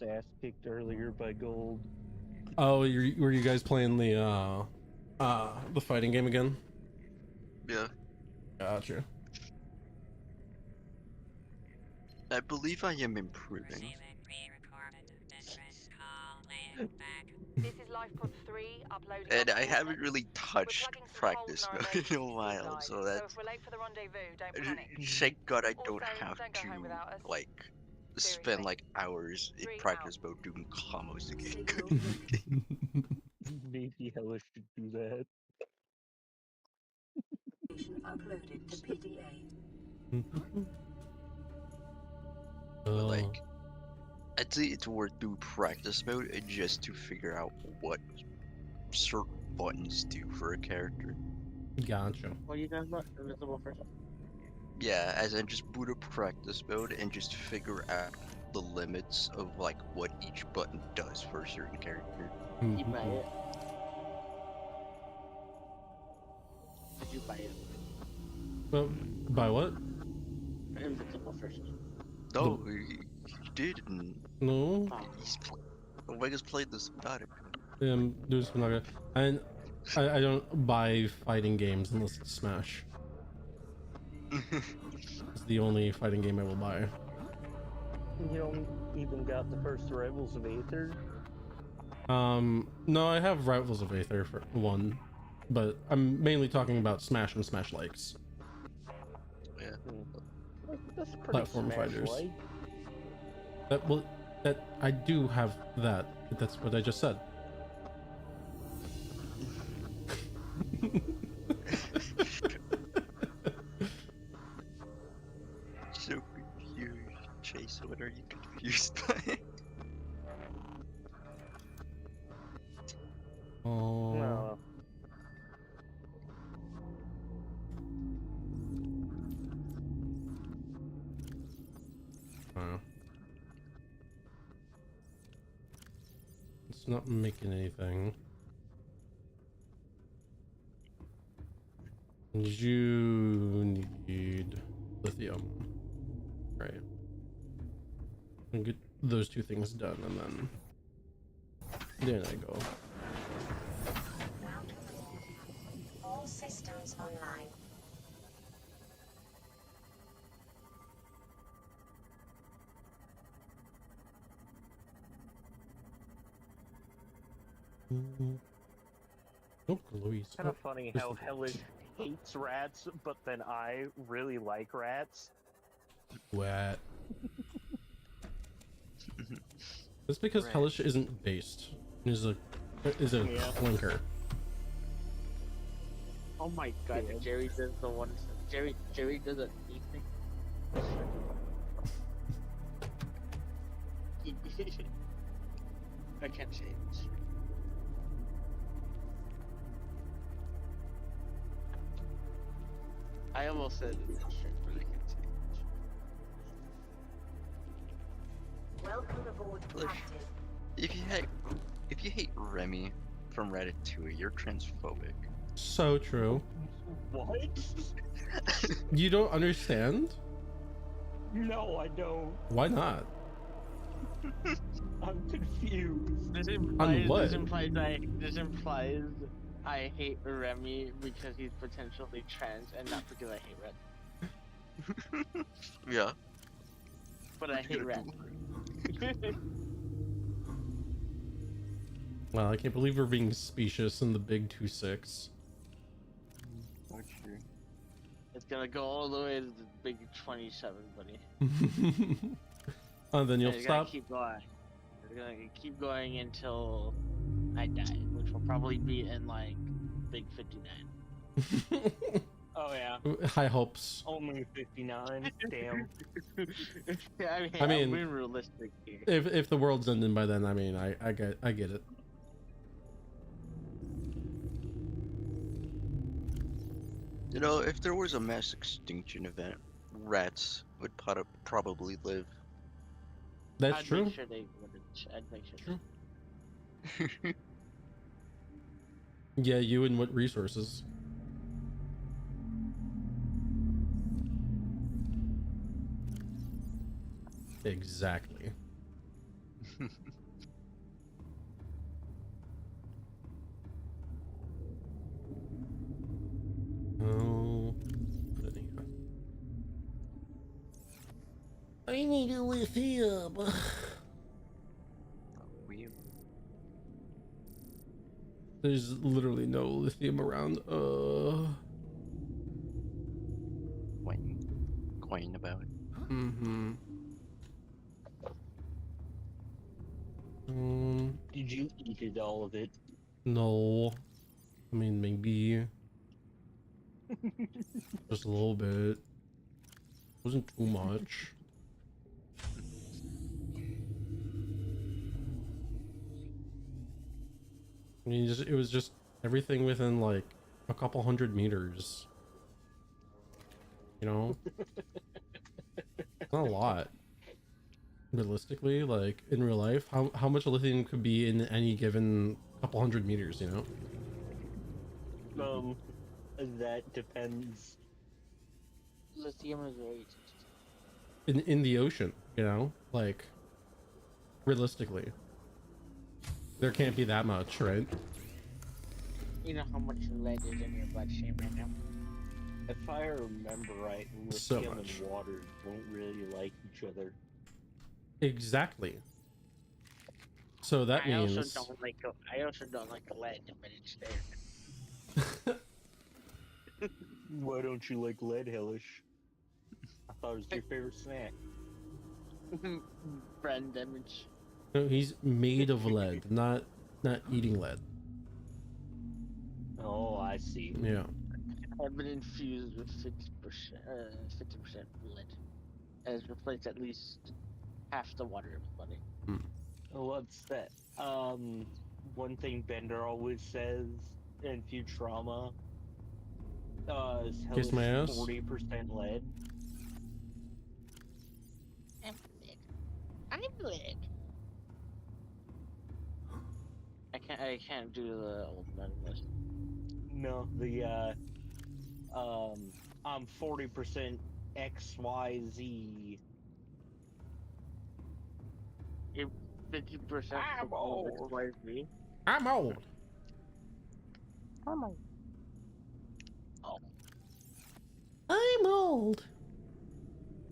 Ass kicked earlier by gold. Oh, were you guys playing the fighting game again? Yeah, Gotcha. I believe I am improving. This is LifePod 3 uploading And our I haven't coordinates. really We're touched plugging some holes in practice our mode in emergency a feed while, line, so so that's if we're late for the rendezvous, don't panic. thank God I don't Also, have don't go home to without us. like spend Seriously. like hours in 3 out. practice mode doing combos to get good. Maybe Hellish should do that. Uploaded to PDA. But Oh, like I'd say it's worth doing practice mode just to figure out what certain buttons do for a character. gotcha. What are you talking about? Invisible first? Yeah, as in just boot up practice mode and just figure out the limits of like what each button does for a certain character. Did you buy it? Did you buy it? Well, by what? Invisible first. No, he did, and No, Oh. Omega's played this about it. do this not and I don't buy fighting games unless it's Smash. It's the only fighting game I will buy. You don't even got the first Rivals of Aether? No, I have Rivals of Aether for one, but I'm mainly talking about Smash and Smash likes. Yeah. That's pretty Platform fighters. Smash-like. That I do have that. But that's what I just said. So confused. Chase, what are you confused by? Oh. No. Wow. It's not making anything. You need lithium. Right. And get those two things done, and then there I go. All systems online. Oh, Louise. Kind of funny how Hellish hates rats, but then I really like rats. What? That's because Right. Hellish isn't based. Is a Yeah. flanker. Oh my god, Yeah. Jerry does the one. Jerry does a knee thing. I can't say it. I almost said it, but I can't say it. Welcome aboard, Look. Captain. If you hate Remy from Ratatouille, you're transphobic. So true. What? You don't understand? No, I don't. Why not? I'm confused. This implies, what? this implies I hate Remy because he's potentially trans and not because I hate Red. Yeah. But I hate Red. Wow, I can't believe we're being specious in the big 2-6. Not true. It's gonna go all the way to the big 27, buddy. And then you'll And it's gonna stop. keep going. It's gonna keep going until I die, which will probably be in like big 59. Oh yeah, High hopes. only 59. Damn. I mean, I'm being realistic here. If the world's ending by then, I mean, I get it. You know, if there was a mass extinction event, rats would probably live. That's I'd true. Make sure they wouldn't. I'd make sure. True. Yeah, you and what resources? Exactly. Oh, put it in here. I need a lithium. We There's literally no lithium around. going about. Mm-hmm. Did you eat all of it? No. I mean, maybe just a little bit. Wasn't too much. I mean, it was just everything within like a couple 100 meters. You know, it's not a lot. Realistically, like in real life, how much lithium could be in any given couple 100 meters? You know. That depends. Lithium is very In the ocean, you know, like realistically, there can't be that much, right? You know how much lead is in your bloodstream right now? If I remember right, So lithium much. and water don't really like each other. Exactly. So that I means also don't like the lead, but it's there. Why don't you like lead, Hellish? I thought it was your favorite snack. Brand damage. no, he's made of lead, not eating lead. Oh, I see. Yeah. I've been infused with 50% lead. It has replaced at least half the water in my body. What's that? One thing Bender always says in Futurama. Is Kiss my Hellish ass? 40% lead? I'm lead. I can't do the old man list. No, I'm 40% XYZ. You're 50% I'm old. XYZ. I'm old. I'm old. Oh. I'm old.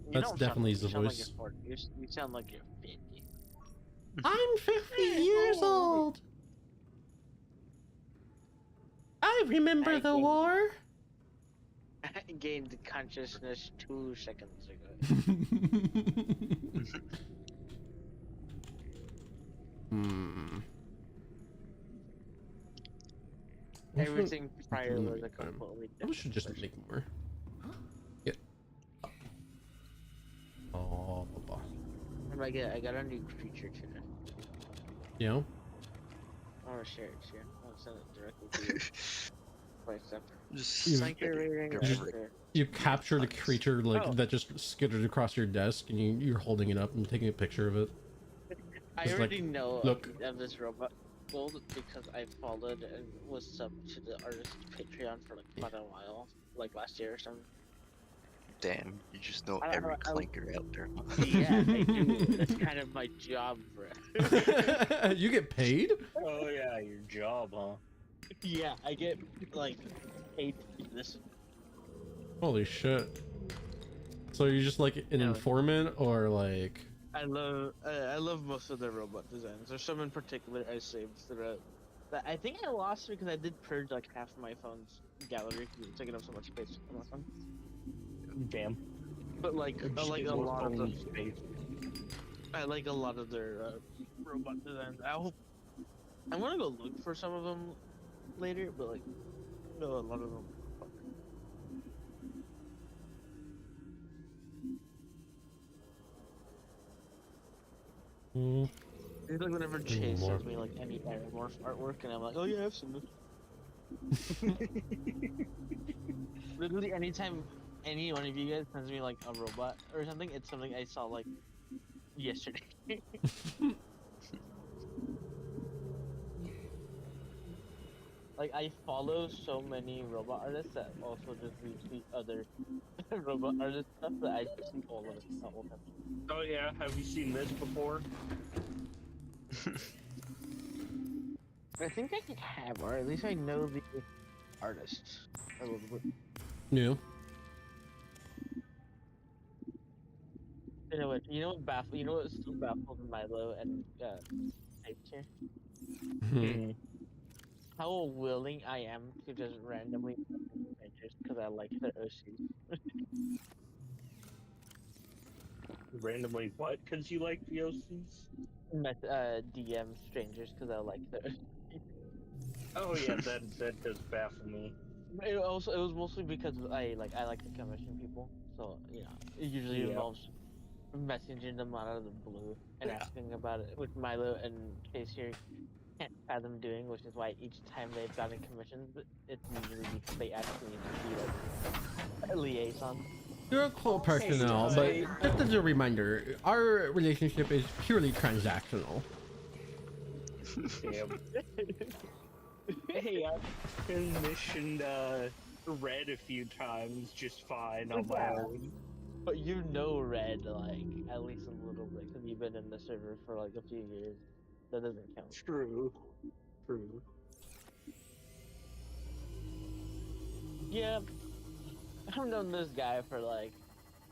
You That's don't definitely sound, the you sound voice. Like you're 40. You sound like you're 50. I'm 50 years old. I remember the war. I gained consciousness 2 seconds ago. Everything prior was a completely I different should just person. make more. Yeah. Oh, Papa. I got a new creature today. You know? I want to share it here. I'll send it directly to you. By separate. Just You- psych it. You captured a creature like Oh. that just skittered across your desk, and you're holding it up and taking a picture of it. I It's already like, know look. of this robot build because I followed and was subbed to the artist Patreon for like quite a while, like last year or something. Damn, you just know I- every I- clanker out there. Yeah, I do. That's kind of my job, bro. You get paid? Oh yeah, your job, huh? Yeah, I get like paid to do this. Holy shit. So you're just like an No. informant, or like... I love most of the robot designs. There's some in particular I saved throughout. But I think I lost because I did purge like half of my phone's gallery because it was taking up so much space on my phone. Damn. But like a lot of them. space. I like a lot of their robot designs. I'm gonna go look for some of them later, but like, no, a lot of them. Mm, It's like whenever Chase more. sends me like any Aeromorph artwork, and I'm like, oh yeah, I've seen this. Literally, anytime any one of you guys sends me like a robot or something, it's something I saw like yesterday. Like I follow so many robot artists that also just retweet other robot artist stuff that I see all of it all the time. Oh yeah, have you seen this before? I think I could have, or at least I know the artist a little bit. Yeah. You know what baffled? You know what still baffled Milo and Apes here? Mhm. How willing I am to just randomly strangers because I like their OCs. Randomly what? Because you like the OCs? DM strangers because I like their. Oh yeah, that does baffle me. It was mostly because I like to commission people, so you know it usually Yeah. involves messaging them out of the blue and Yeah. asking about it, which Milo and Case here can't fathom doing, which is why each time they've gotten commissions, it's usually because they ask me to be like a liaison. You're a cool person and all, but just as a reminder, our relationship is purely transactional. Damn. Hey, I've commissioned Red a few times just fine on my own. But you know Red like at least a little bit because you've been in the server for like a few years. That doesn't count. True. True. Yeah, I've known this guy for like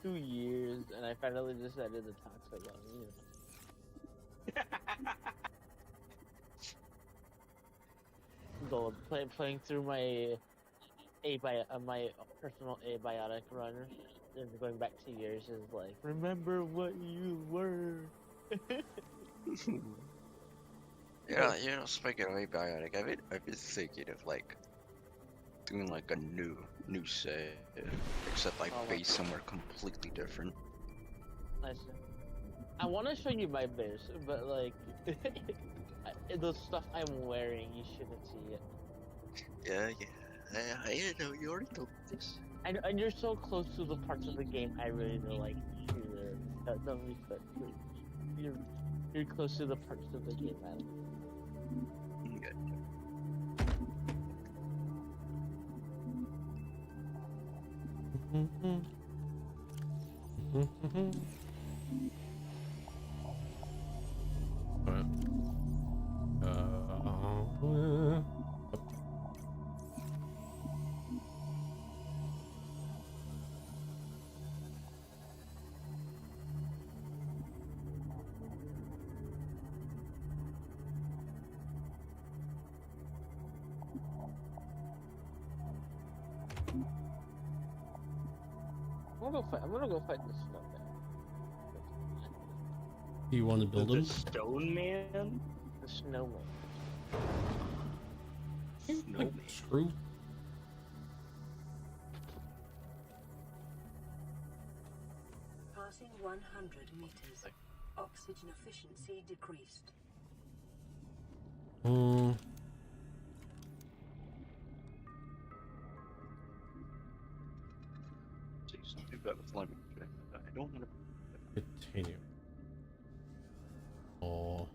2 years, and I finally decided to talk to him. You know, gold playing through my my personal abiotic run, and going back 2 years is like remember what you were. Speaking of abiotic, I've been thinking of like doing like a new save, except like Oh, based somewhere completely different. Nice. I want to show you my base, but like the stuff I'm wearing, you shouldn't see it. Yeah. I know you already know this. And you're so close to the parts of the game I really know, like don't respect. You're close to the parts of the game I like. Okay. I'm gonna go fight the snowman. Do you want to build The them? Stone Man? The snowman. Snowman. Screw. Passing 100 meters. Oxygen efficiency decreased. See something about the flaming thing. I don't want to. Titanium. Oh.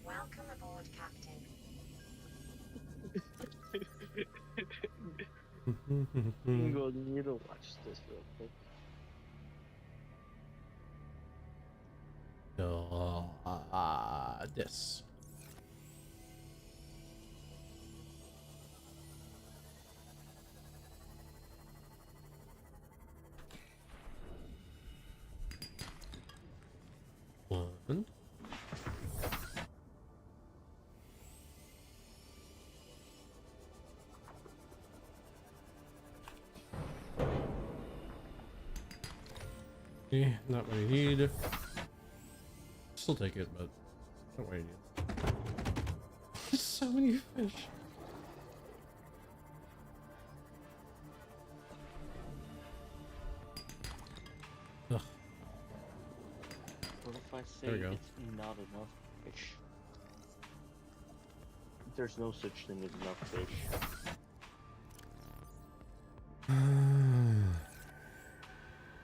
Welcome aboard, Captain. I'm going to need to watch this real quick. This. One. Okay, not what I need. Still take it, but not what I need. So many fish. Ugh. What if I say There we go. it's not enough fish? There's no such thing as enough fish.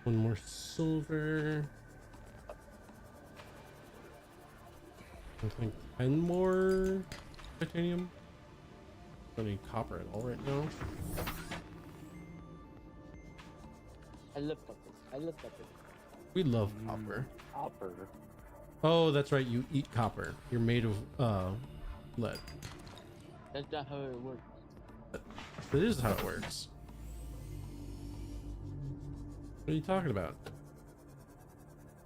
One more silver. I think 10 more titanium. Don't need copper at all right now. I looked up it. We love copper. Copper. Oh, that's right. You eat copper. You're made of lead. That's not how it works. That is how it works. What are you talking about?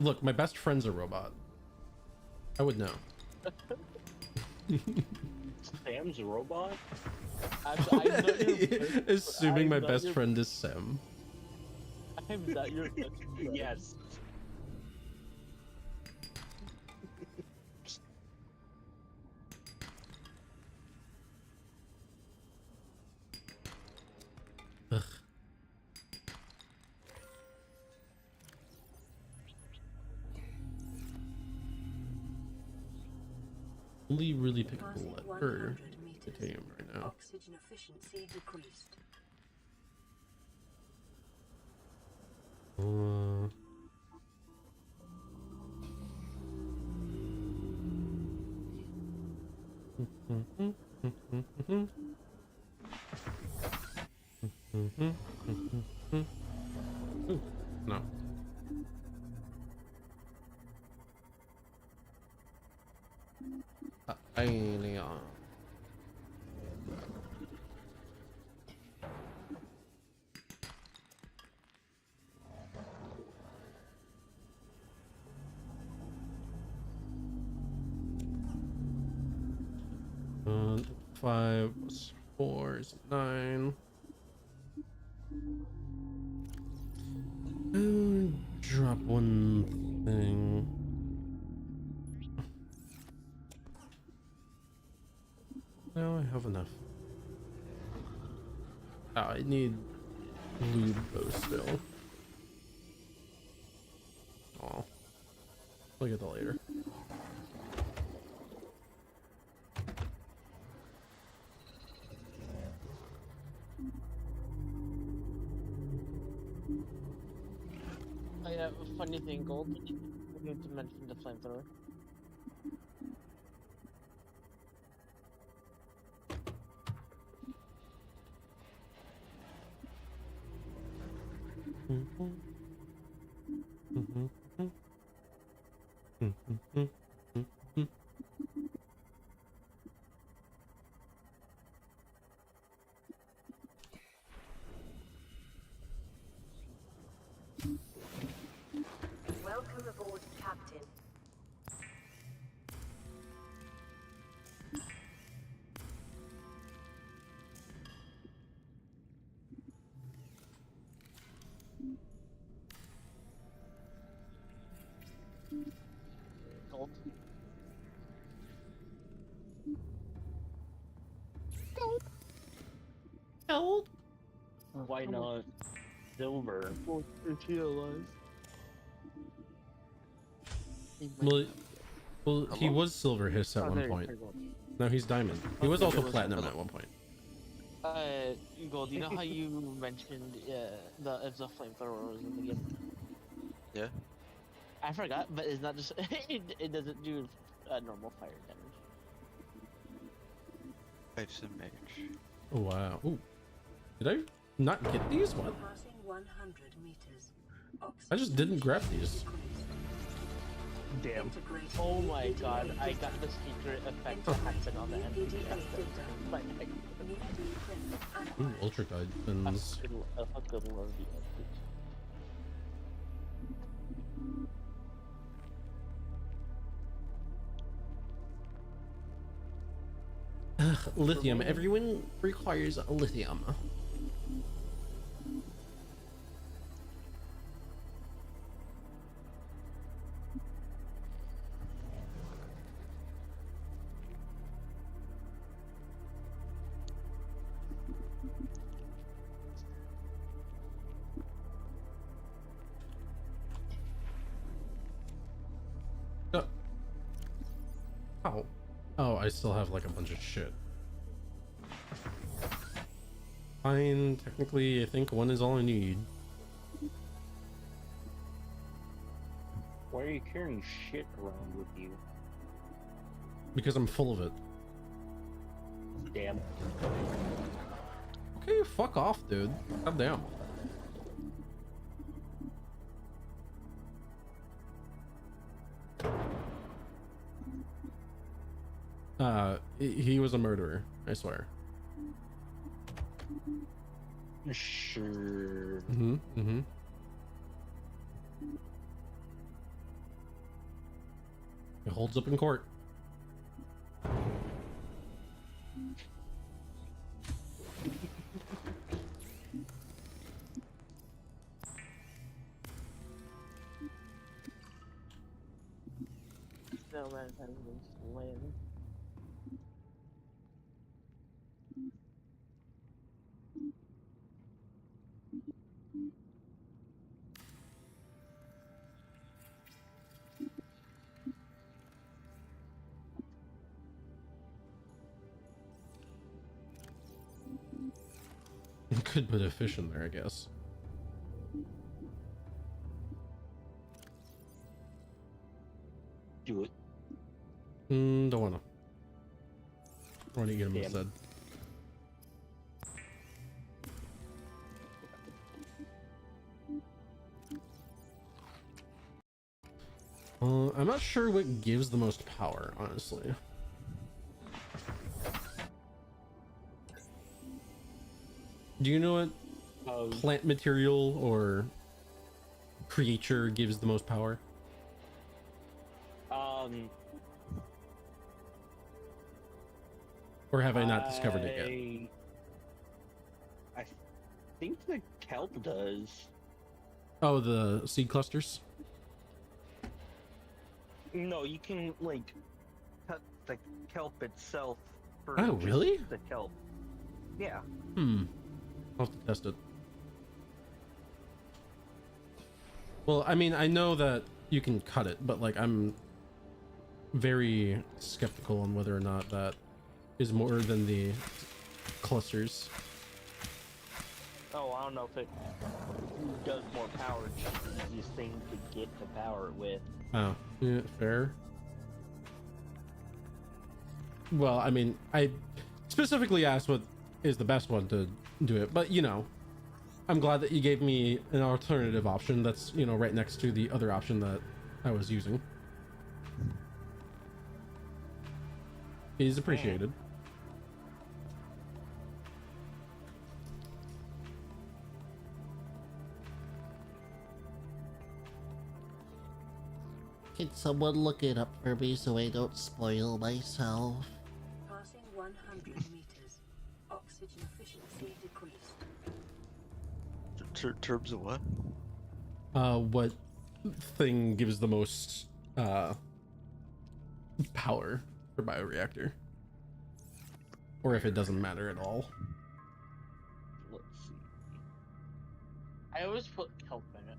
Look, my best friend's a robot. I would know. Sam's a robot? I'm not your Assuming my I'm not best your- friend is Sam. I'm not your best friend. Yes. Ugh. Only really pick up Passing lead 100 or meters. titanium right now. Oxygen efficiency decreased. Ooh, no. Alien. Five plus 4 is 9. Drop one thing. No, I have enough. Oh, I need lube though still. Oh, I'll get that later. I have a funny thing, Gold. I need to mention the flamethrower. Welcome aboard, Captain. Gold. Why not silver? Is he alive? Well, he Hello? was silver hiss at Oh, one there you point. are, Gold. No, he's diamond. He was Okay, also there was- platinum at one point. Gold, you know how you mentioned if the flamethrower was in the game? Yeah. I forgot, but it's not just it doesn't do normal fire damage. Life's a match. Oh wow. Ooh. Did I not get these? What? Passing 100 meters. I just didn't grab these. Decreased. Damn. Integrating Oh my VTuber god, I data. got the secret effect that happened on the VTuber NPC. data. Like, New blueprint Ooh, acquired. ultra guidance. I fucking love the NPC. Ugh, lithium. Everyone requires lithium. Oh. Oh, I still have like a bunch of shit. Fine, technically I think one is all I need. Why are you carrying shit around with you? Because I'm full of it. Damn. Okay, fuck off, dude. God damn. He was a murderer, I swear. Sure. Mm-hmm. It holds up in court. No man has been slain. Could put a fish in there, I guess. Do it. Don't wanna. I wanna eat him Damn. instead. I'm not sure what gives the most power, honestly. Do you know what plant material or creature gives the most power? Or have I not discovered it yet? I think the kelp does. Oh, the seed clusters? No, you can like cut the kelp itself for Oh, just really? the kelp. Yeah. I'll have to test it. Well, I mean, I know that you can cut it, but like I'm very skeptical on whether or not that is more than the clusters. Oh, I don't know if it does more power. Just the easiest thing to get to power it with. Oh, yeah, fair. Well, I mean, I specifically asked what is the best one to do it, but you know, I'm glad that you gave me an alternative option that's, you know, right next to the other option that I was using. It is appreciated. Can someone look it up for me so I don't spoil myself? Passing 100 meters. Oxygen efficiency decreased. Terms of what? What thing gives the most power for bioreactor? Or if it doesn't matter at all. Let's see. I always put kelp in it.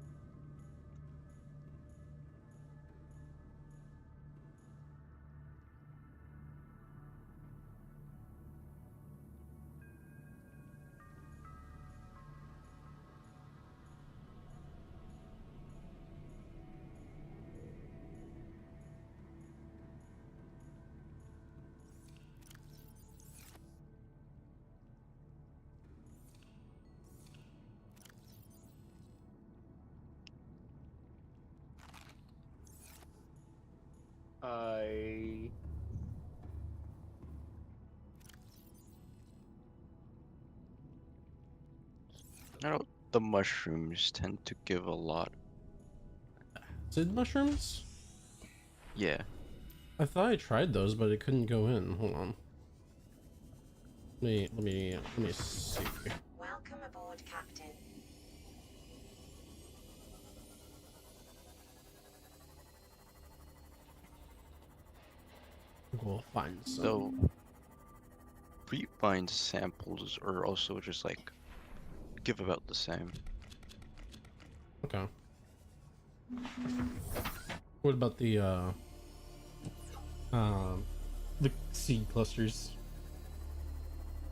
I know the mushrooms tend to give a lot. Acid mushrooms? Yeah. I thought I tried those, but it couldn't go in. Hold on. Let me see. Welcome aboard, Captain. We'll find some. So, pre-bind samples are also just like give about the same. Okay. What about the seed clusters?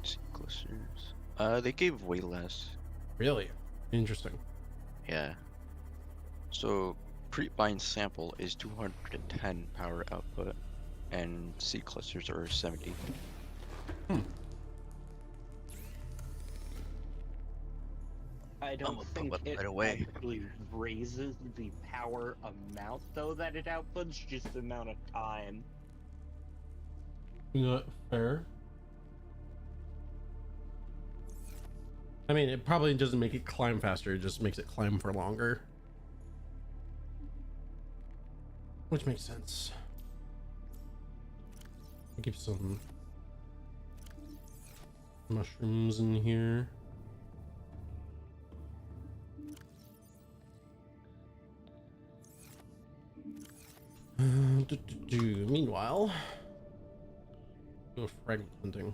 Seed clusters. They gave way less. Really? Interesting. Yeah. So, pre-bind sample is 210 power output, and seed clusters are 70. I don't I'ma think put that it right away. actually raises the power amount though that it outputs, just the amount of time. Not fair. I mean, it probably doesn't make it climb faster, it just makes it climb for longer. Which makes sense. I'll keep some mushrooms in here. Meanwhile, go fragment hunting.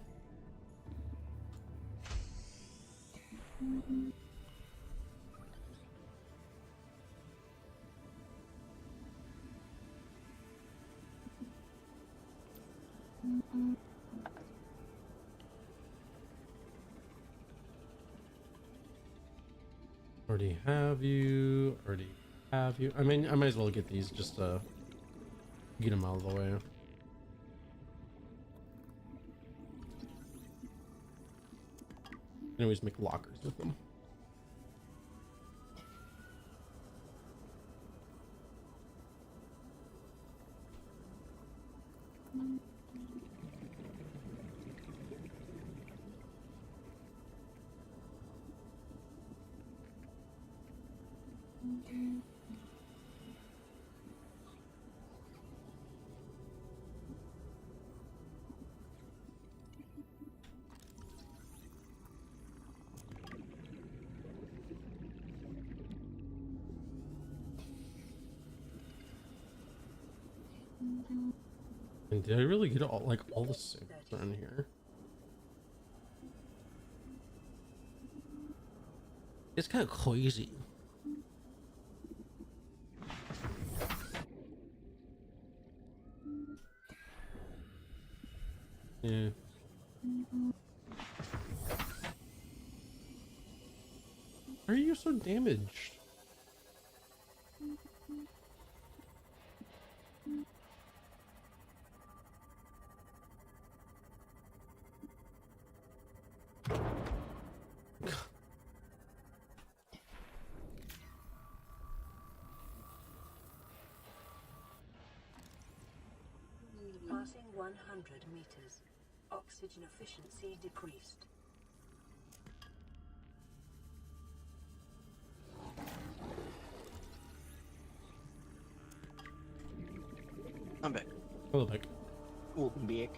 Already have you. Already have you. I mean, I might as well get these just to get them out of the way. You can always make lockers with them. And did I really get all the samples around here? It's kind of crazy. Yeah. Why are you so damaged? Passing 100 meters. Oxygen efficiency decreased. I'm back. Hello, back. Welcome back.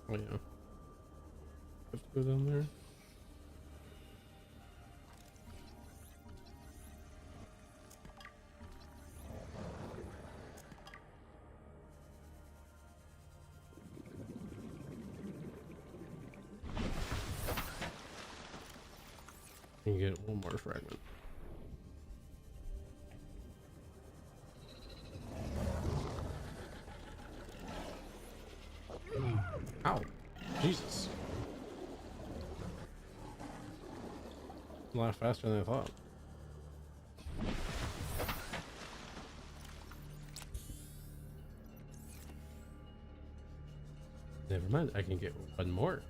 Oh yeah. Have to go down there. And get one more fragment. Ow. Jesus. A lot faster than I thought. Never mind, I can get one more.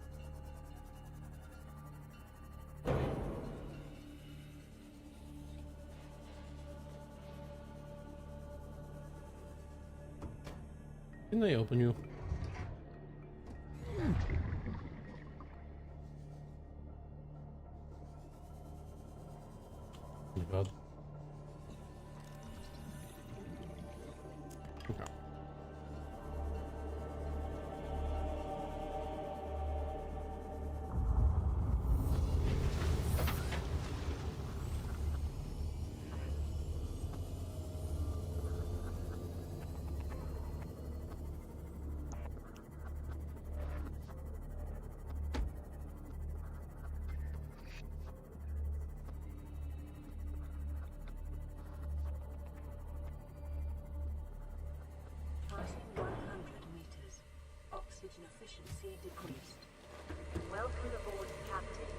Didn't they open you? Oh my god. Okay. Passing 100 meters. Oxygen efficiency decreased. Welcome aboard, Captain.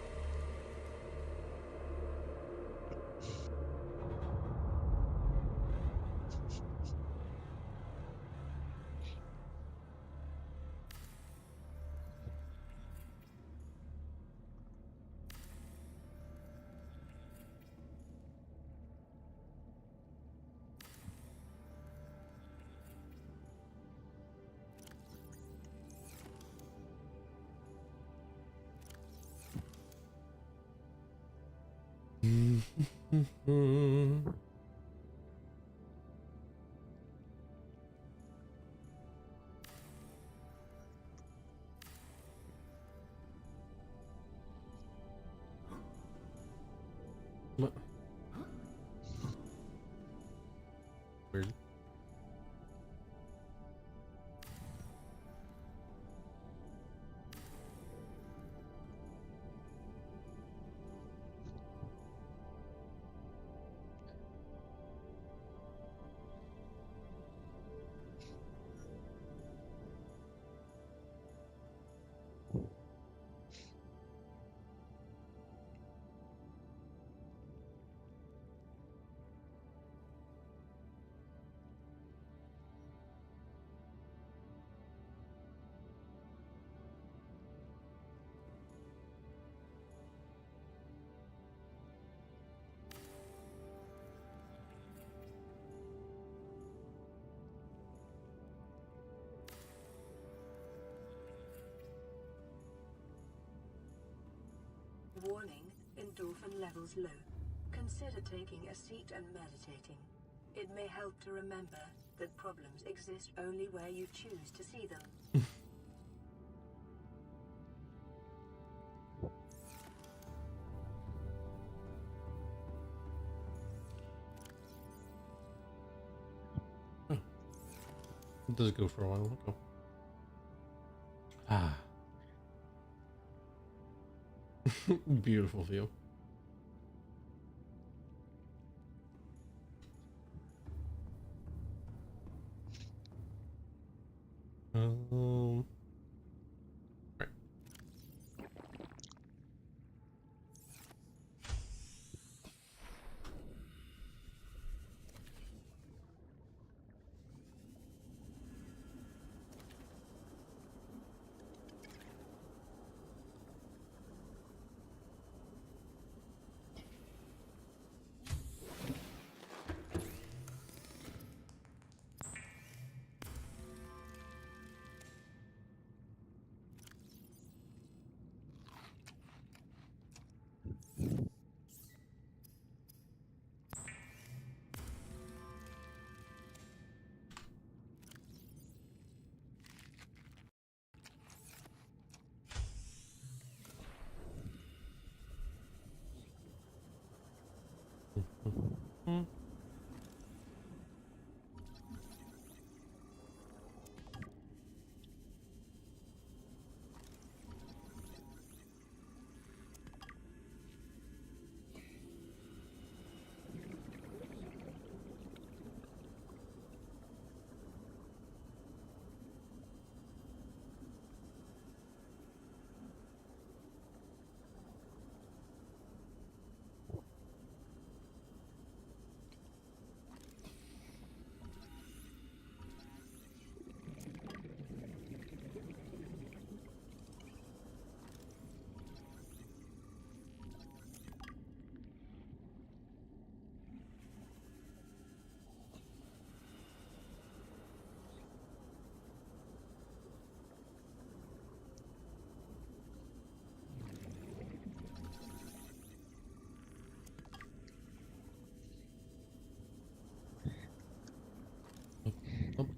What? Weird. Warning, endorphin levels low. Consider taking a seat and meditating. It may help to remember that problems exist only where you choose to see them. It does go for a while. Okay. Ah. Beautiful view. Right.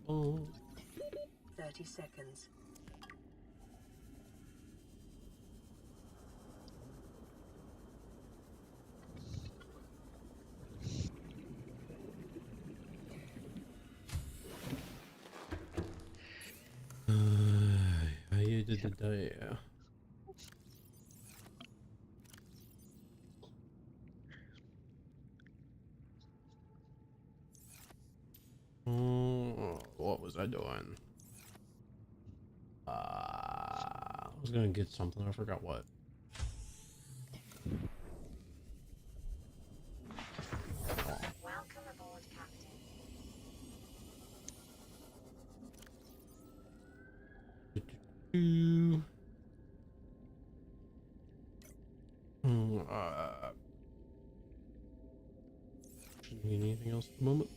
Oh. 30 seconds. How you did the day? What was I doing? I was gonna get something. I forgot what. Welcome aboard, Captain. Shouldn't need anything else at the moment.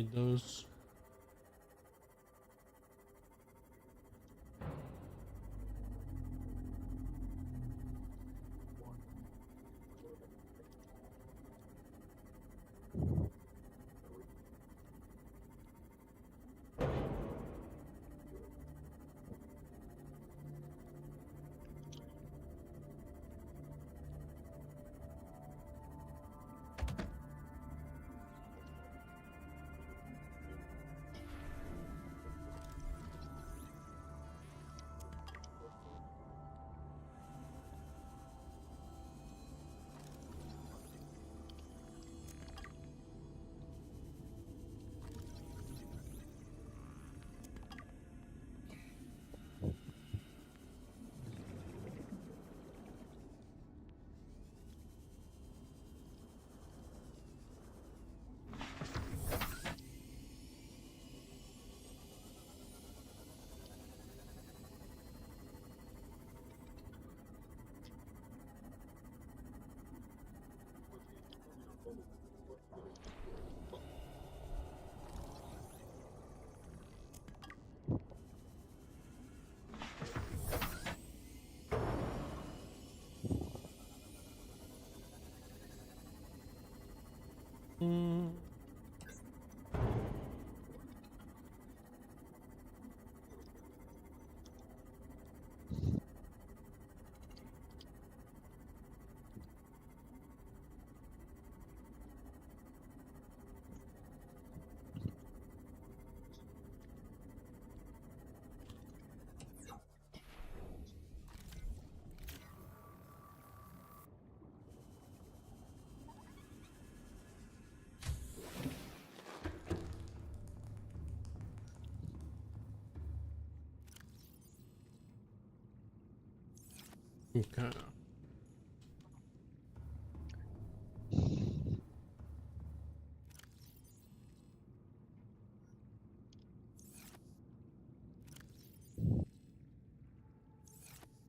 need those. Okay.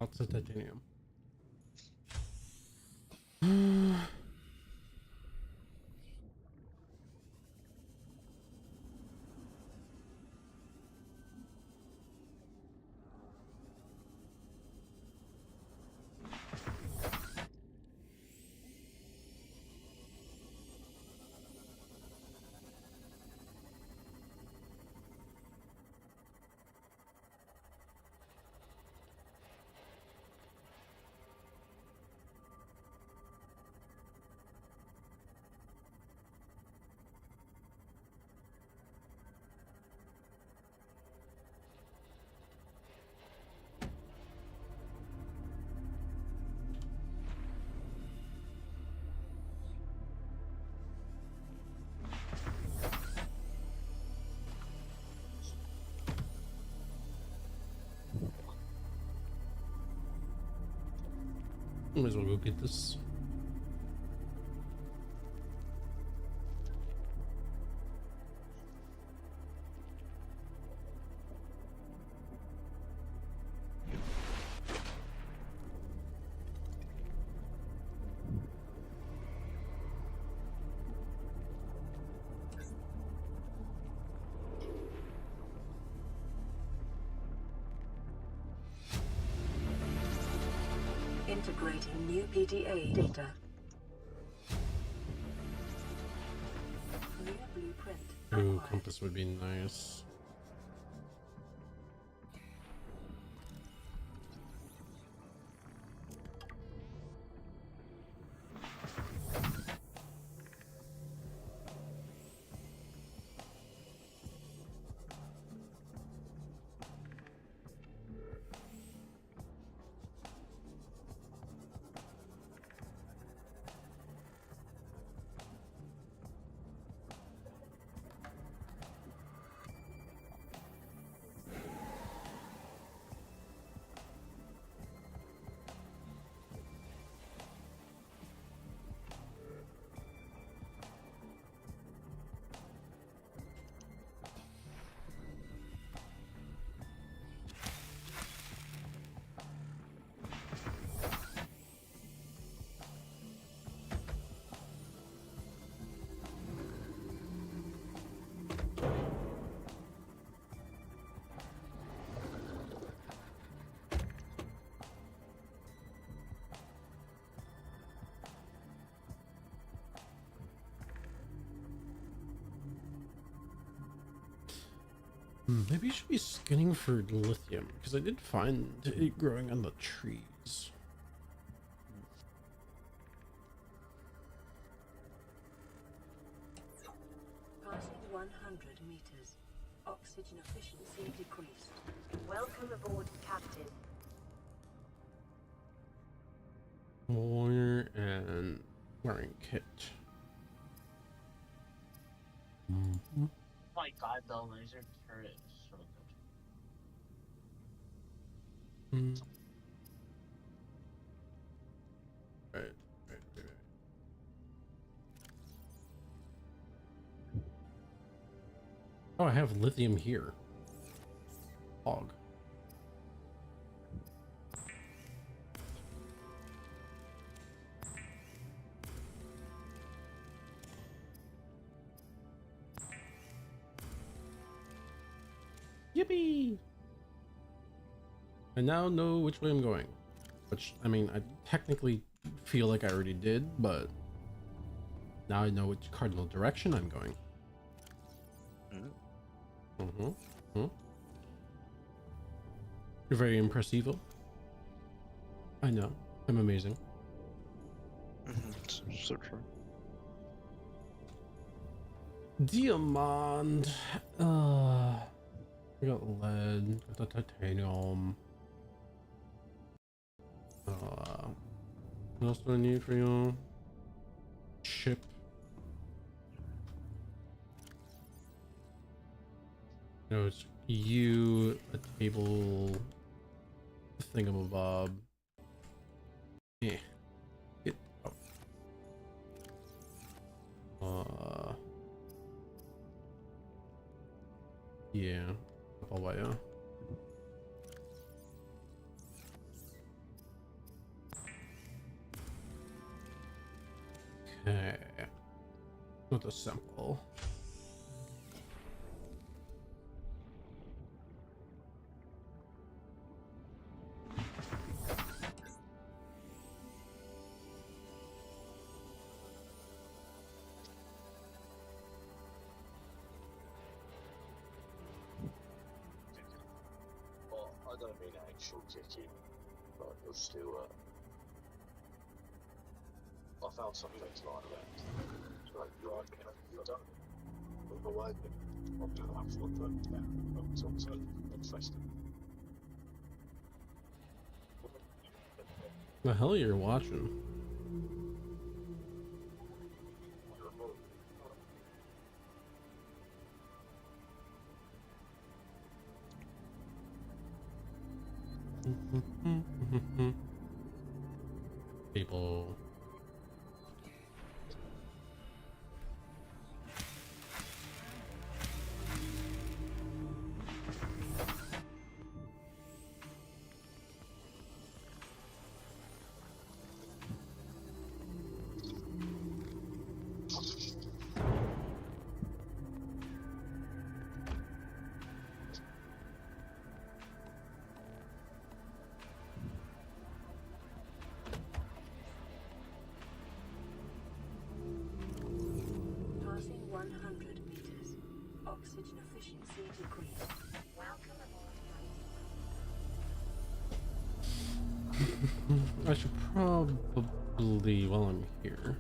Lots of titanium. Might as well go get this. Integrating new PDA data. New blueprint. Ooh, acquired. compass would be nice. Maybe you should be scanning for lithium, because I did find it growing on the trees. Passing 100 meters. Oxygen efficiency decreased. Welcome aboard, Captain. Warrior and wearing kit. Mm-hmm. My god, the laser turret is so good. Mm. Right. Oh, I have lithium here. Hog. Yippee! I now know which way I'm going. Which, I mean, I technically feel like I already did, but now I know which cardinal direction I'm going. You're very impressive. I know. I'm amazing. So true. Diamond. We got lead, got the titanium. What else do I need for you? Chip. No, it's you, a table, thingamabob. Yeah. Get out. Yeah. Couple wire. Okay. Not a sample. Well, I don't mean actual kitchen, but you're still, I found some things like that. Like, I don't move away, I'm going to have to look at that. It's also interesting. The hell you're watching? People. Passing 100 meters. Oxygen efficiency decreased. Welcome aboard, I should probably, while I'm here.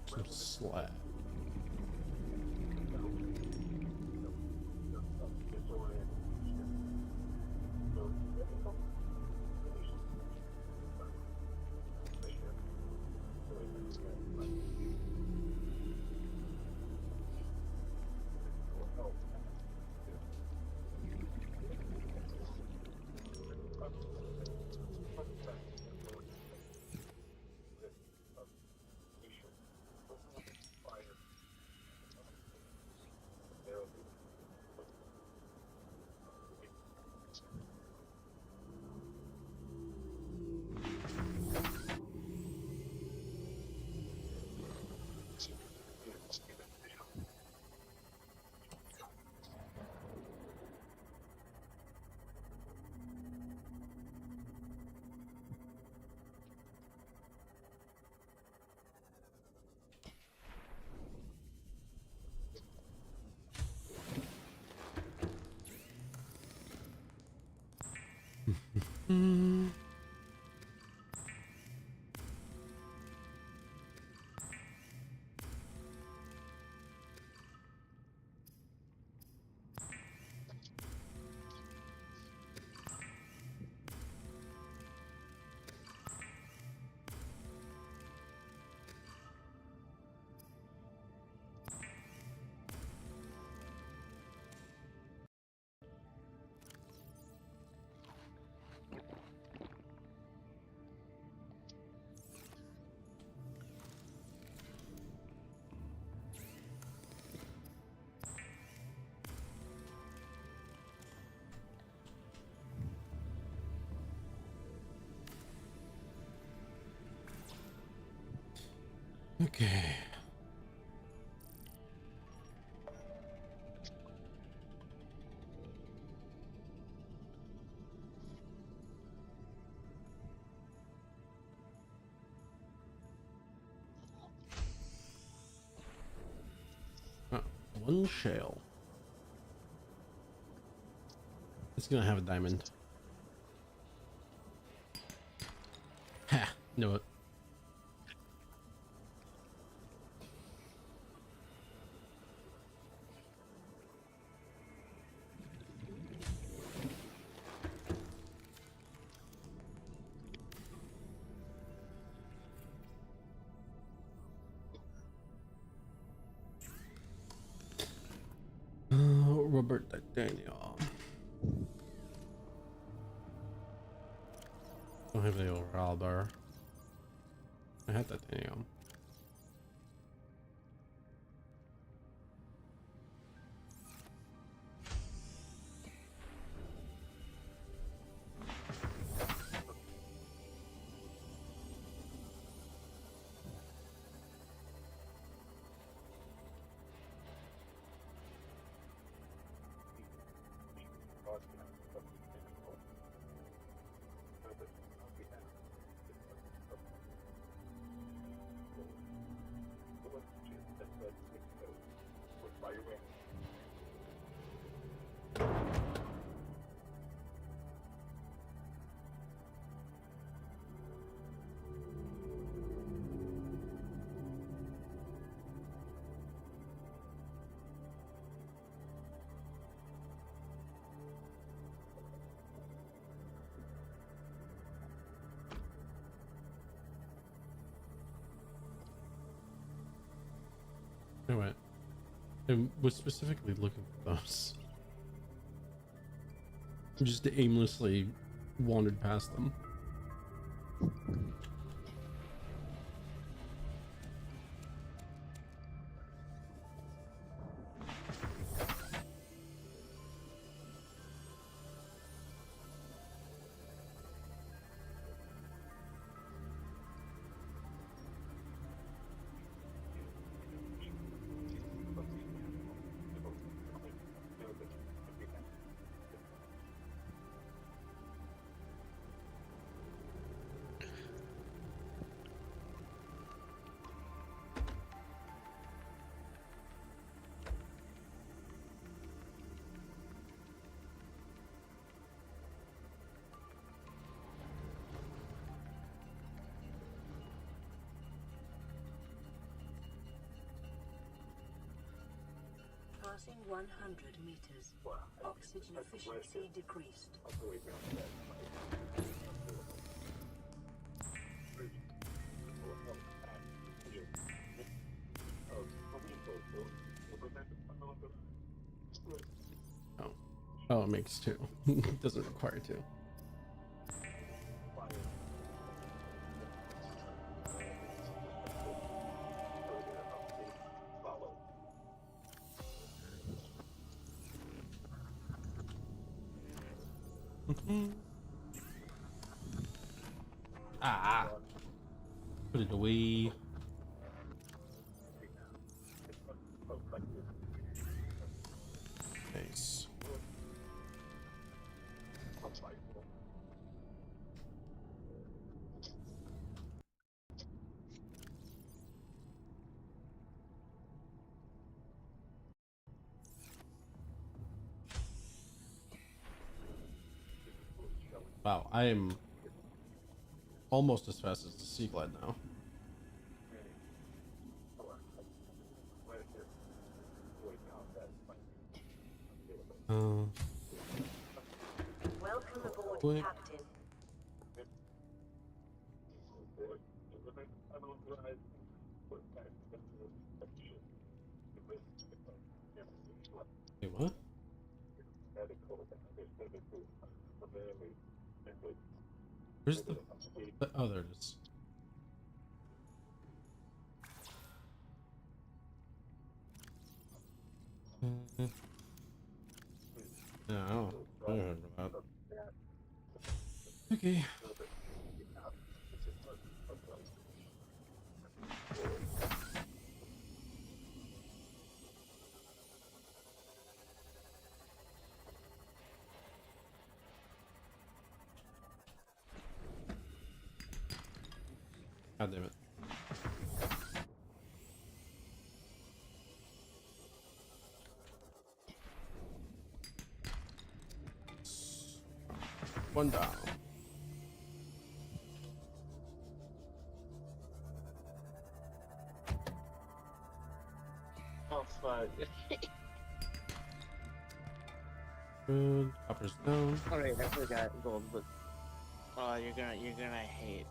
Some slack. Mm. Okay. Oh, one shell. It's gonna have a diamond. Ha! Know it. Robert Daniel. Don't have the Aurora bar. I had that Daniel. Anyway, I was specifically looking for those. Just aimlessly wandered past them. Passing 100 meters. Oxygen efficiency decreased. Oh. Oh, it makes two. It doesn't require two. Ah, put it away. Nice. Wow, I am almost as fast as the Sea Glide now. Uh, Welcome aboard, Quick. Captain. wait, what? Where's the? Oh, there it is. No, I don't remember that. Okay. God damn it. One down. Oh fuck. Good. Copper's down. Alright, I forgot gold, but you're gonna hate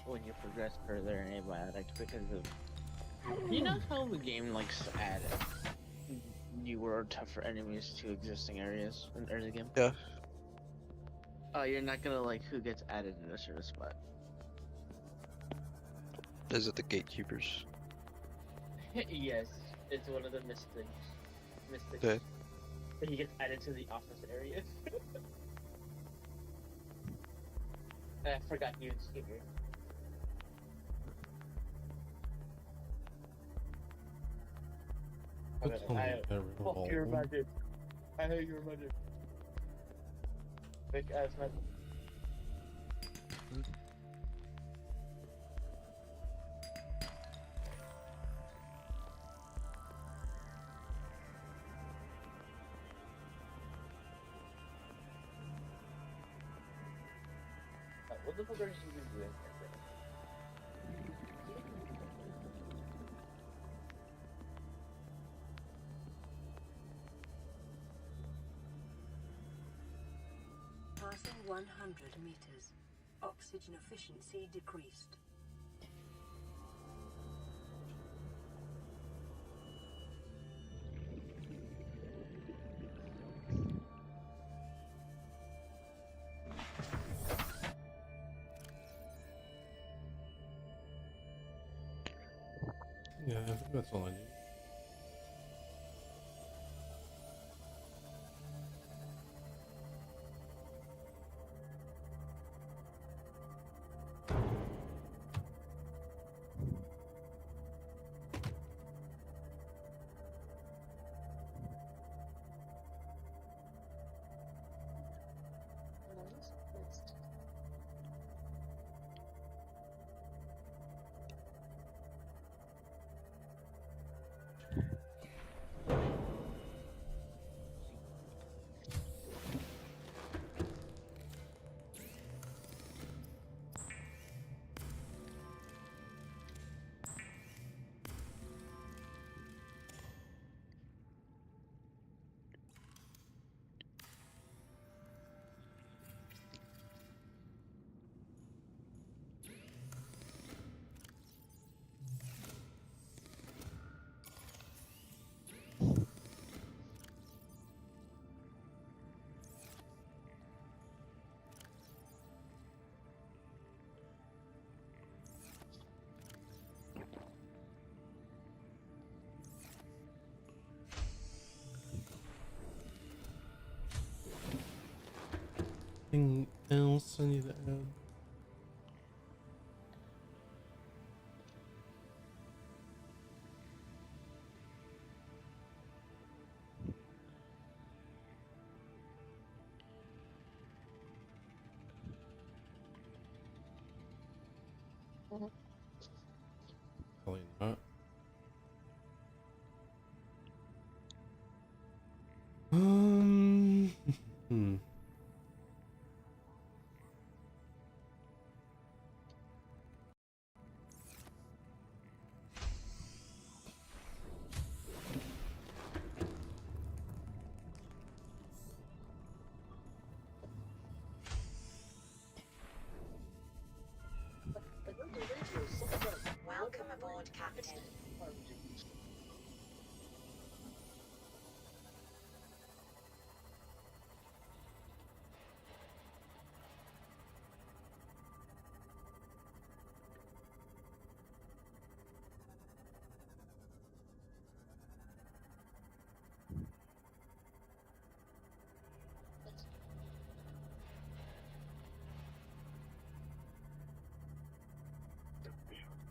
when you progress further in abiotics because of you know how the game likes to add newer or tougher enemies to existing areas in early game? Yeah. You're not gonna like who gets added in a certain spot. Is it the gatekeepers? Yes, it's one of the mystics. Okay. He gets added to the office area. I forgot you was here. That's only very Fuck your old. budget. I hate your budget. Big ass man. What the fuck are you doing? Passing 100 meters. Oxygen efficiency decreased. Yeah, I think that's all I need. Anything else I need to add? Probably not. Hmm.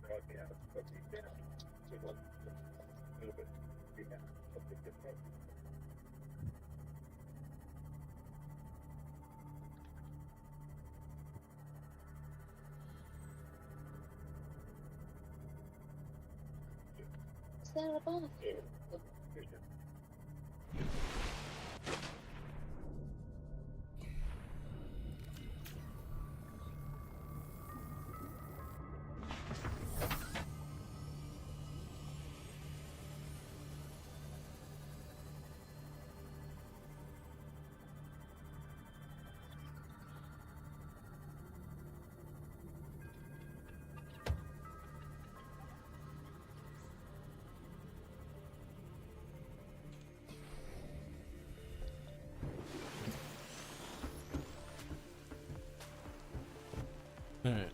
Broadcast, but the band, so like a little bit, yeah, something different. Is that a boss? Yeah. Alright.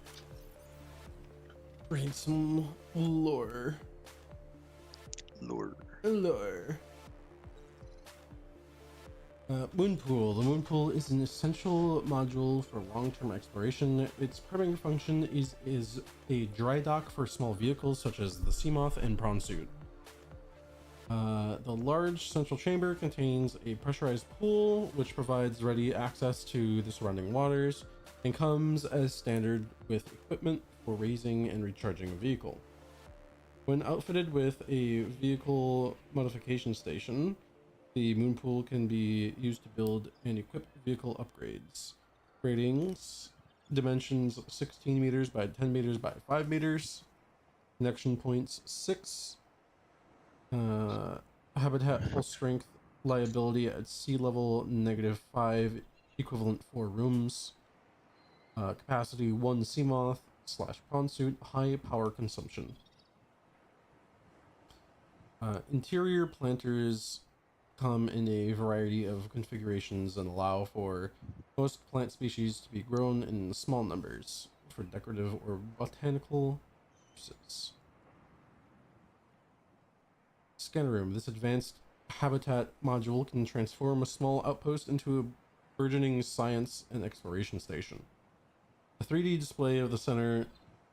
Read some lore. Lord. Lore. Moonpool. The Moonpool is an essential module for long-term exploration. Its primary function is a dry dock for small vehicles such as the Seamoth and Prawn Suit. The large central chamber contains a pressurized pool which provides ready access to the surrounding waters and comes as standard with equipment for raising and recharging a vehicle. When outfitted with a vehicle modification station, the Moonpool can be used to build and equip vehicle upgrades. Ratings: dimensions 16 meters by 10 meters by 5 meters. Connection points 6. Habitat full strength liability at sea level -5, equivalent 4 rooms. Capacity 1 Seamoth / Prawn Suit, high power consumption. Interior planters come in a variety of configurations and allow for most plant species to be grown in small numbers for decorative or botanical purposes. Scanner room. This advanced habitat module can transform a small outpost into a burgeoning science and exploration station. A 3D display of the center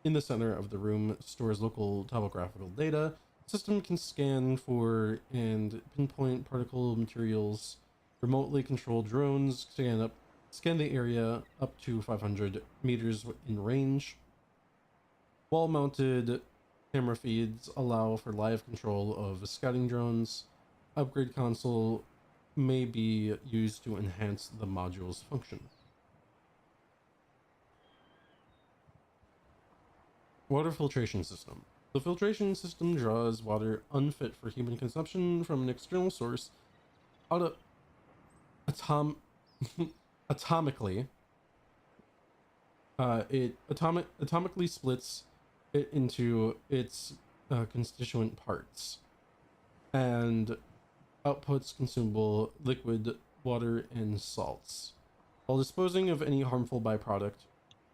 of the room stores local topographical data. The system can scan for and pinpoint particle materials. Remotely controlled drones scan the area up to 500 meters in range. Wall-mounted camera feeds allow for live control of scouting drones. Upgrade console may be used to enhance the module's function. Water filtration system. The filtration system draws water unfit for human consumption from an external source atomically. It atomically splits it into its constituent parts and outputs consumable liquid, water, and salts. While disposing of any harmful byproduct,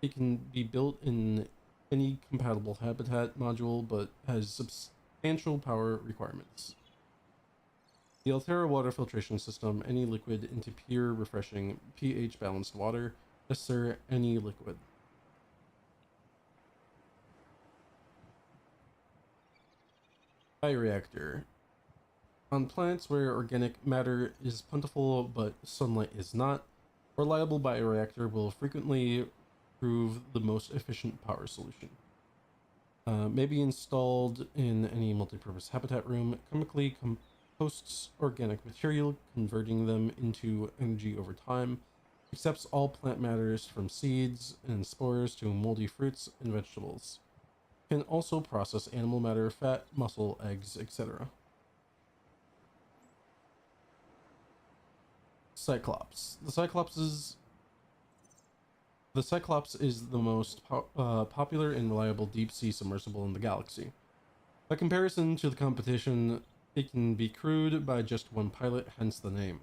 it can be built in any compatible habitat module but has substantial power requirements. The Altera water filtration system, any liquid into pure, refreshing, pH balanced water, necessary any liquid. Bioreactor. On planets where organic matter is plentiful but sunlight is not, a reliable bioreactor will frequently prove the most efficient power solution. May be installed in any multi-purpose habitat room. Chemically composts organic material, converting them into energy over time. Accepts all plant matters from seeds and spores to moldy fruits and vegetables. Can also process animal matter, fat, muscle, eggs, etc. Cyclops. The Cyclops is the most popular and reliable deep-sea submersible in the galaxy. By comparison to the competition, it can be crewed by just one pilot, hence the name.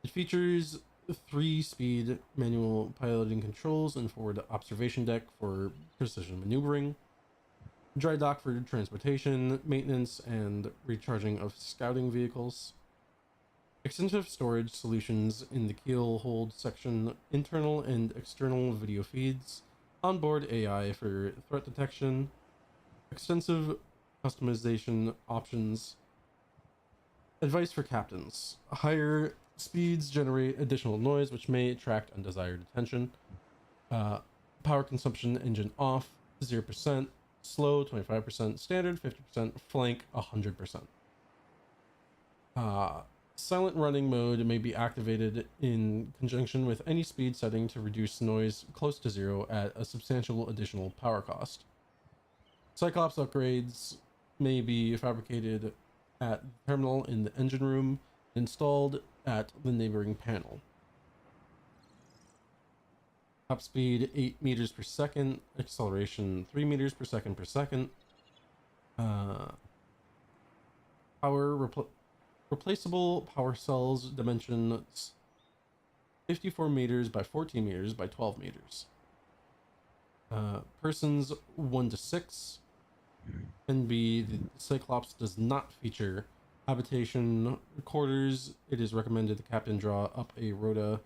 It features 3-speed manual piloting controls and forward observation deck for precision maneuvering, dry dock for transportation, maintenance, and recharging of scouting vehicles, extensive storage solutions in the keel hold section, internal and external video feeds, onboard AI for threat detection, extensive customization options, advice for captains. Higher speeds generate additional noise which may attract undesired attention. Power consumption engine off 0%, slow 25%, standard 50%, flank 100%. Silent running mode may be activated in conjunction with any speed setting to reduce noise close to zero at a substantial additional power cost. Cyclops upgrades may be fabricated at the terminal in the engine room, installed at the neighboring panel. Top speed 8 meters per second, acceleration 3 meters per second replaceable power cells, dimensions 54 meters by 14 meters by 12 meters. Persons 1 to 6. NB, the Cyclops does not feature habitation quarters. It is recommended the captain draw up a rota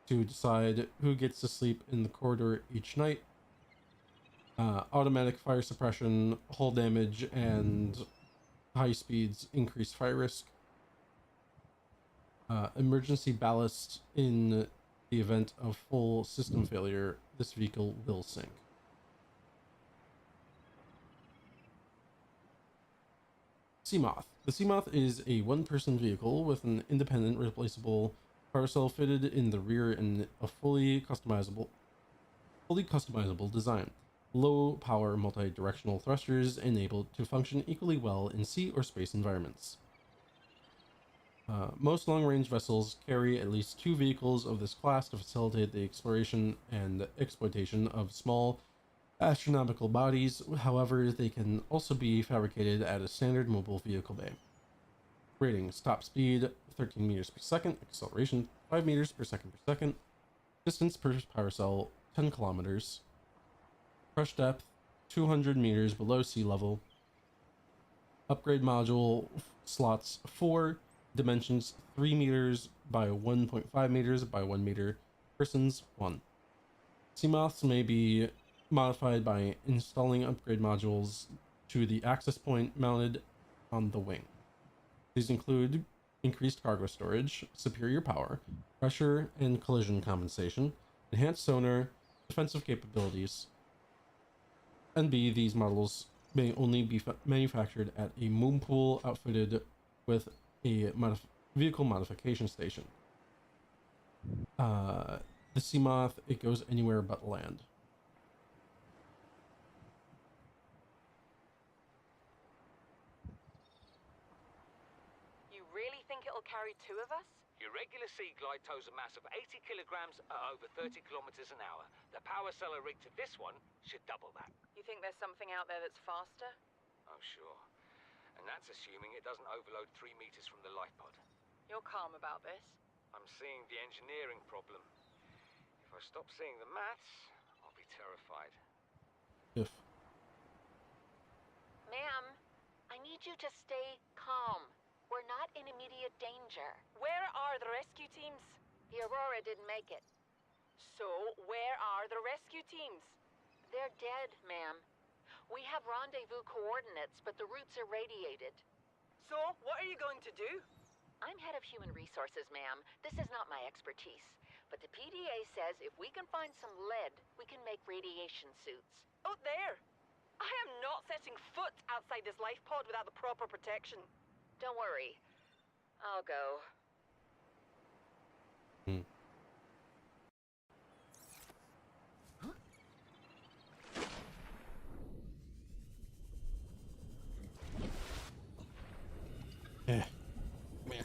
to decide who gets to sleep in the corridor each night. Automatic fire suppression, hull damage, and high speeds increase fire risk. Emergency ballast in the event of full system failure. This vehicle will sink. Seamoth. The Seamoth is a one-person vehicle with an independent replaceable power cell fitted in the rear and a fully customizable design. Low power multi-directional thrusters enabled to function equally well in sea or space environments. Most long-range vessels carry at least 2 vehicles of this class to facilitate the exploration and exploitation of small astronomical bodies. However, they can also be fabricated at a standard mobile vehicle bay. Ratings: top speed 13 meters per second, acceleration 5 meters per second, distance per power cell 10 kilometers, crush depth 200 meters below sea level, upgrade module slots 4, dimensions 3 meters by 1.5 meters by 1 meter, persons 1. Seamoths may be modified by installing upgrade modules to the access point mounted on the wing. These include increased cargo storage, superior power, pressure and collision compensation, enhanced sonar, defensive capabilities. NB, these models may only be manufactured at a moon pool outfitted with a vehicle modification station. The Seamoth, it goes anywhere but land. You really think it'll carry 2 of us? Your regular sea glide tows a mass of 80 kilograms at over 30 kilometers an hour. The power cell rigged to this one should double that. You think there's something out there that's faster? Oh, sure. And that's assuming it doesn't overload 3 meters from the life pod. You're calm about this? I'm seeing the engineering problem. If I stop seeing the maths, I'll be terrified. If. Ma'am, I need you to stay calm. We're not in immediate danger. Where are the rescue teams? The Aurora didn't make it. So, where are the rescue teams? They're dead, ma'am. We have rendezvous coordinates, but the routes are radiated. So, what are you going to do? I'm head of human resources, ma'am. This is not my expertise. But the PDA says if we can find some lead, we can make radiation suits. Out there! I am not setting foot outside this life pod without the proper protection. Don't worry. I'll go. Yeah. Man.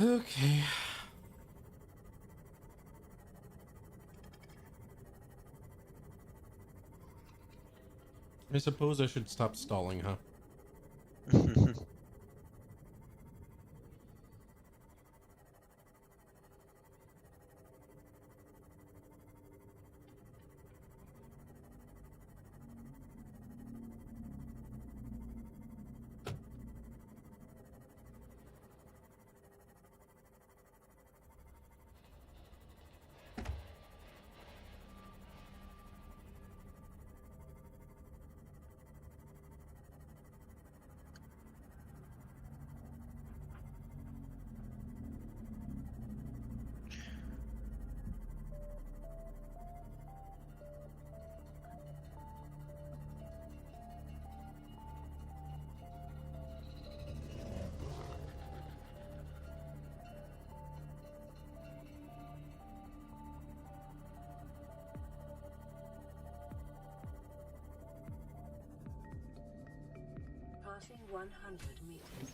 Okay. I suppose I should stop stalling, huh? Passing 100 meters.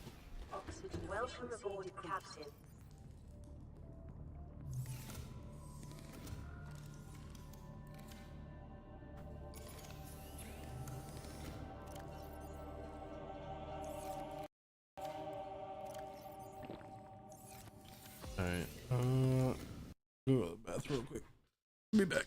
Oxygen Welcome efficiency aboard, decreased. Captain. Alright. Go to the bathroom real quick. Be back.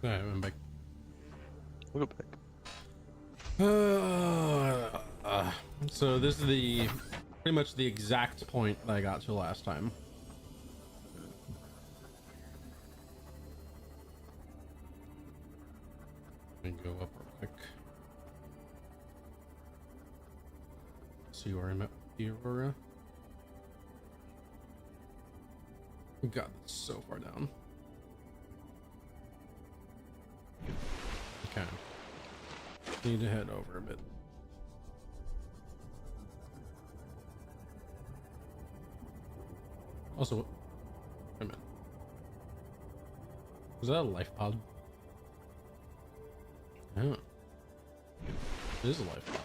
Alright, I'm back. We'll go back. So this is pretty much the exact point that I got to last time. Let me go up real quick. See where I'm at with the Aurora. God, that's so far down. Okay. Need to head over a bit. Also, wait a minute. Was that a life pod? Yeah. It is a life pod.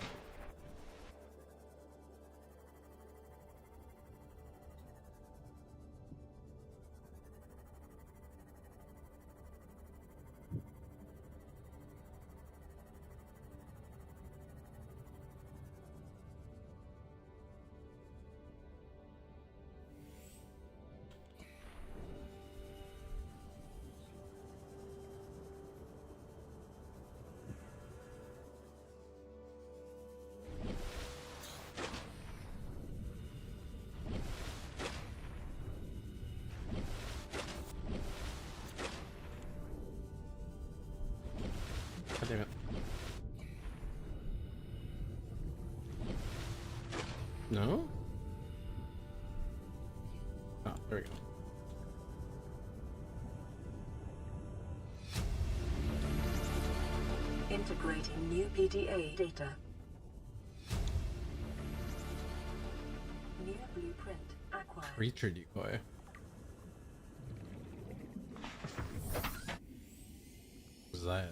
God damn it. No? Ah, there we go. Integrating new PDA data. New blueprint acquired. Creature decoy. What's that?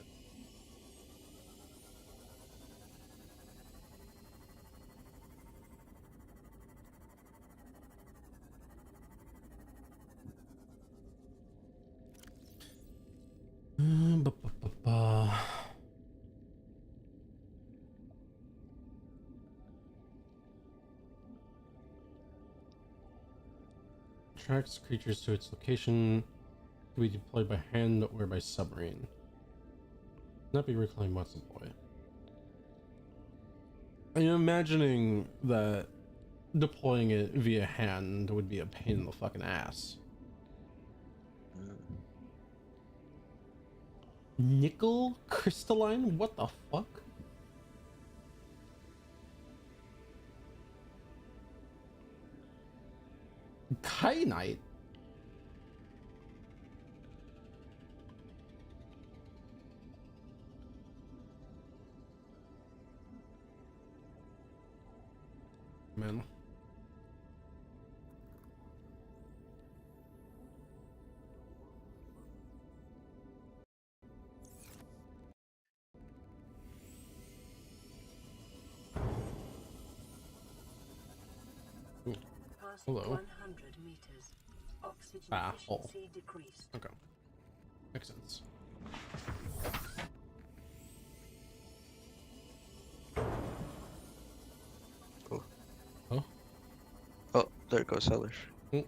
Ba-ba-ba-ba. Tracks creatures to its location to be deployed by hand or by submarine. Not be reclaimed once deployed. I'm imagining that deploying it via hand would be a pain in the fucking ass. Nickel crystalline? What the fuck? Kyanite? Man. Passing Hello. 100 meters. Oxygen Hole. efficiency decreased. Okay. Makes sense. Oh. Oh? Oh, there goes Sellers. Mm.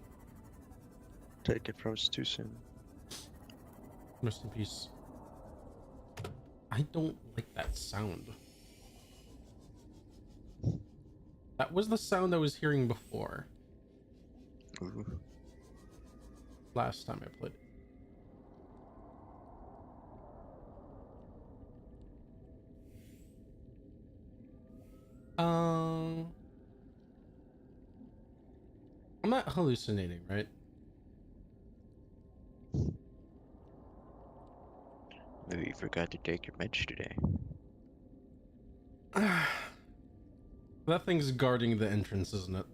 Take it from us too soon. Rest in peace. I don't like that sound. That was the sound I was hearing before. Ooh. Last time I played it. I'm not hallucinating, right? Maybe you forgot to take your meds today. That thing's guarding the entrance, isn't it?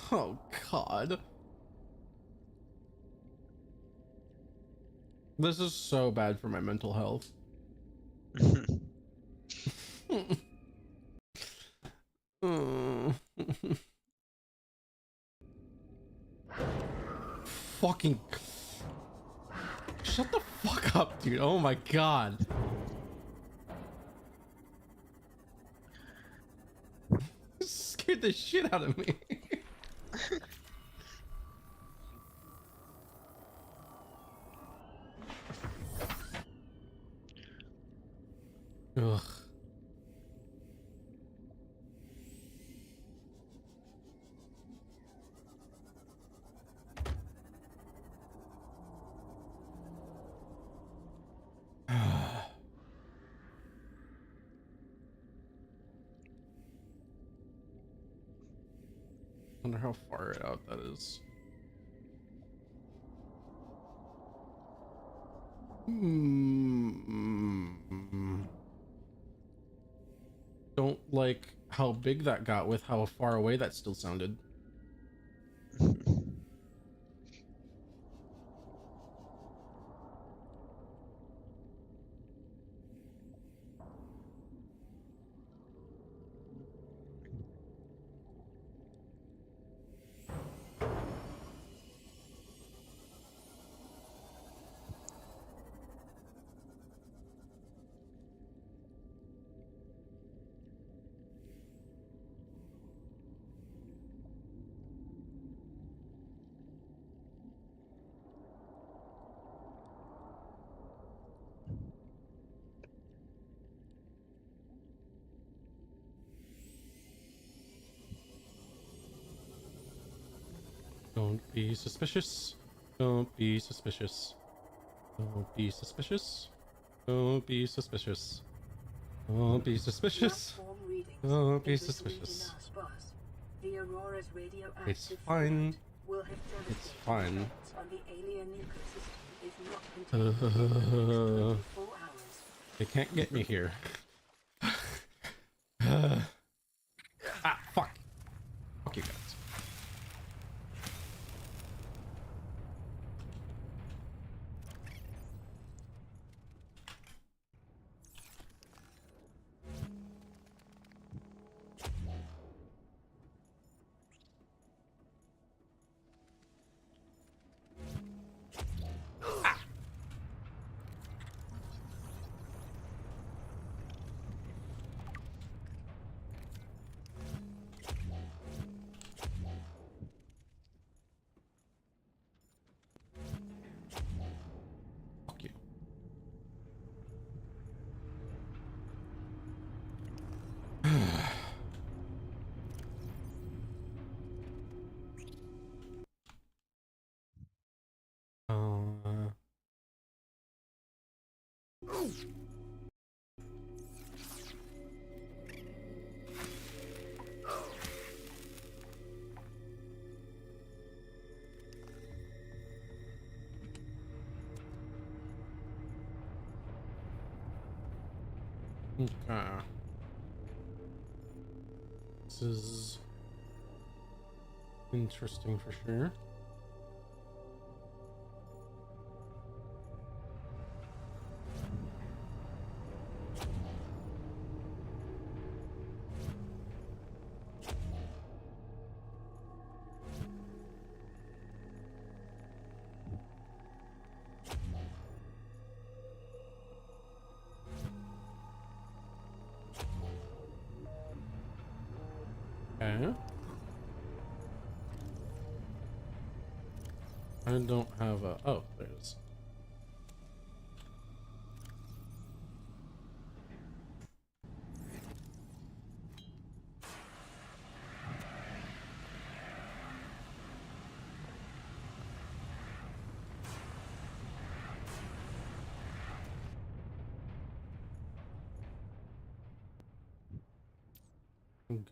Oh god. This is so bad for my mental health. Fucking shut the fuck up, dude. Oh my god. Scared the shit out of me. Ugh. Wonder how far out that is. Don't like how big that got with how far away that still sounded. Don't be suspicious. Don't be suspicious. Don't be suspicious. Don't be suspicious. Don't be suspicious. Don't be suspicious. The Aurora's radioactive It's fine. will have It's devastating fine. effects on the alien ecosystem if not contained within the next 24 hours. They can't get me here. Fuck. Fuck you guys. Fuck you. Uh, okay. This is interesting for sure. Okay. I don't have a... Oh, there it is.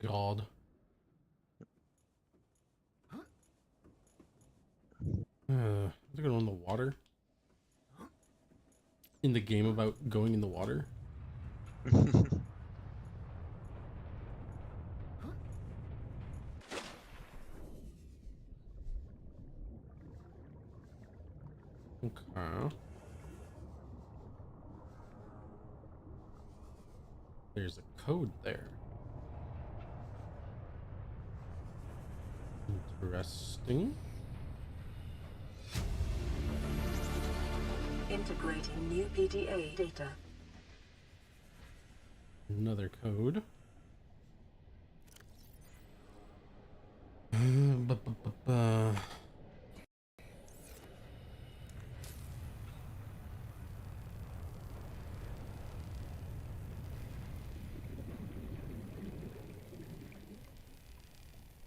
God. Is it going in the water? In the game about going in the water? Okay. There's a code there. Interesting. Integrating new PDA data. Another code.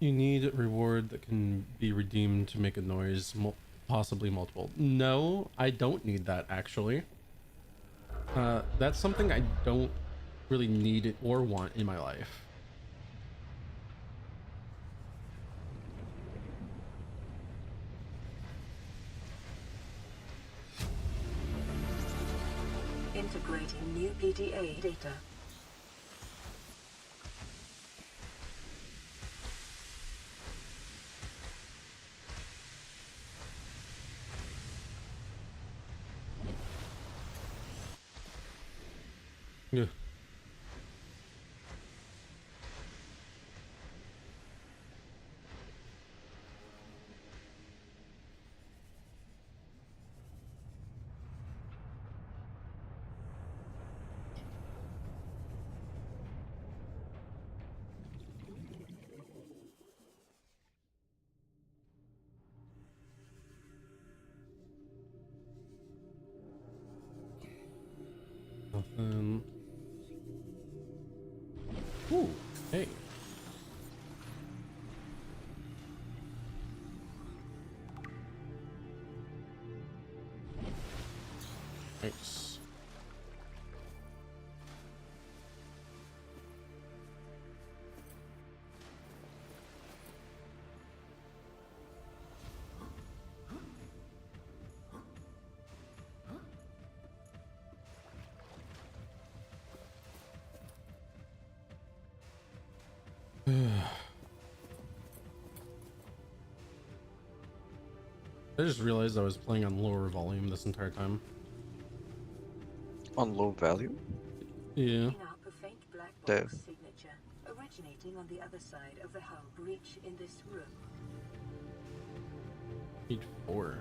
You need a reward that can be redeemed to make a noise, possibly multiple. No, I don't need that actually. That's something I don't really need or want in my life. Integrating new PDA data. Yeah. Nothing. Ooh, hey. Nice. I just realized I was playing on lower volume this entire time. On low value? Yeah. Picking up a faint black There. box signature originating on the other side of the hull breach in this room. Need 4.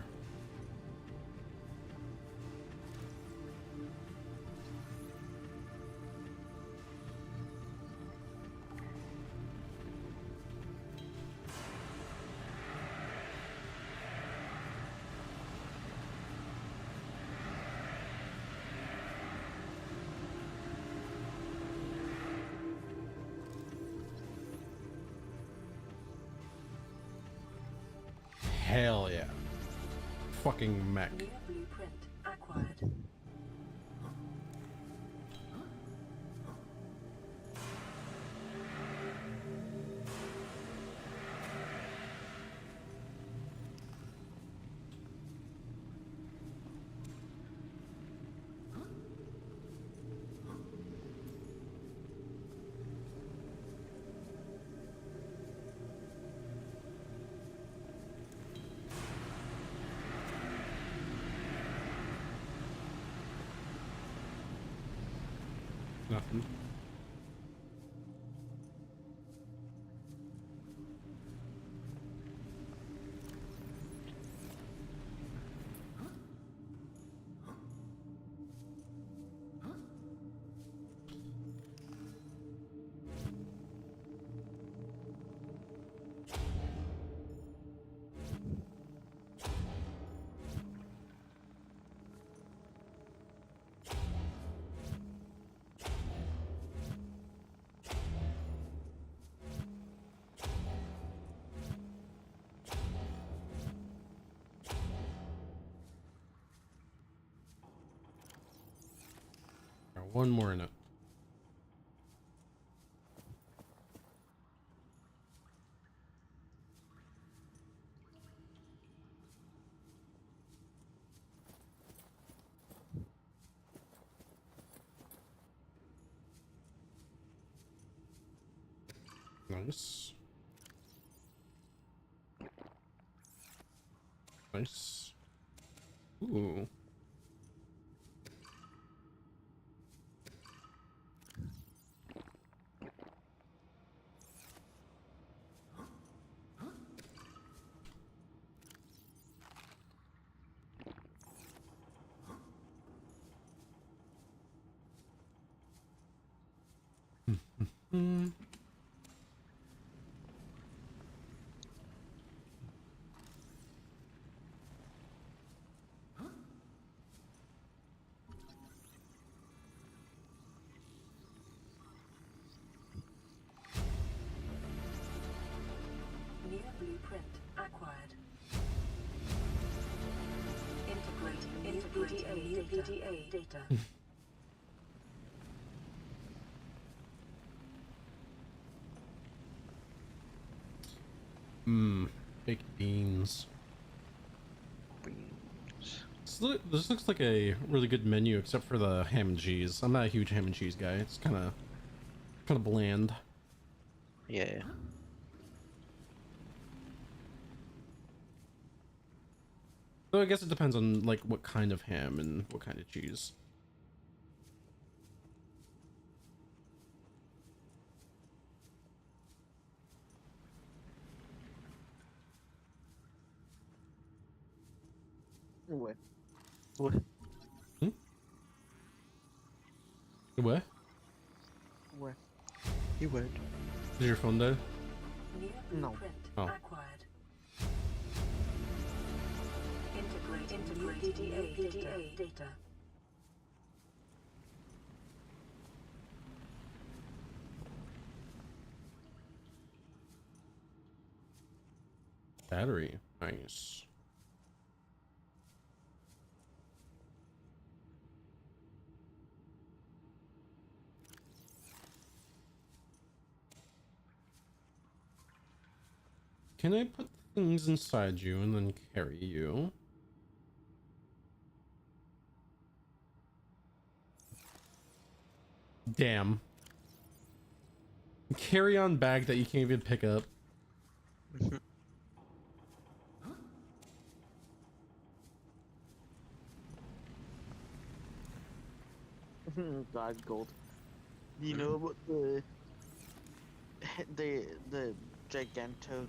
Hell yeah. Fucking mech. New blueprint acquired. Nothing. One more in it. Nice. Nice. Ooh. Hmm. New blueprint acquired. Integrating new PDA data. Baked beans. Beans. This looks like a really good menu, except for the ham and cheese. I'm not a huge ham and cheese guy. It's kind of bland. Yeah. So I guess it depends on like what kind of ham and what kind of cheese. What? What? What? Where? You would. Did your phone die? New No. blueprint Oh. acquired. Integrating new PDA data. Battery. Nice. Can I put things inside you and then carry you? Damn. Carry-on bag that you can't even pick up. God gold. You know about the Giganto tincture?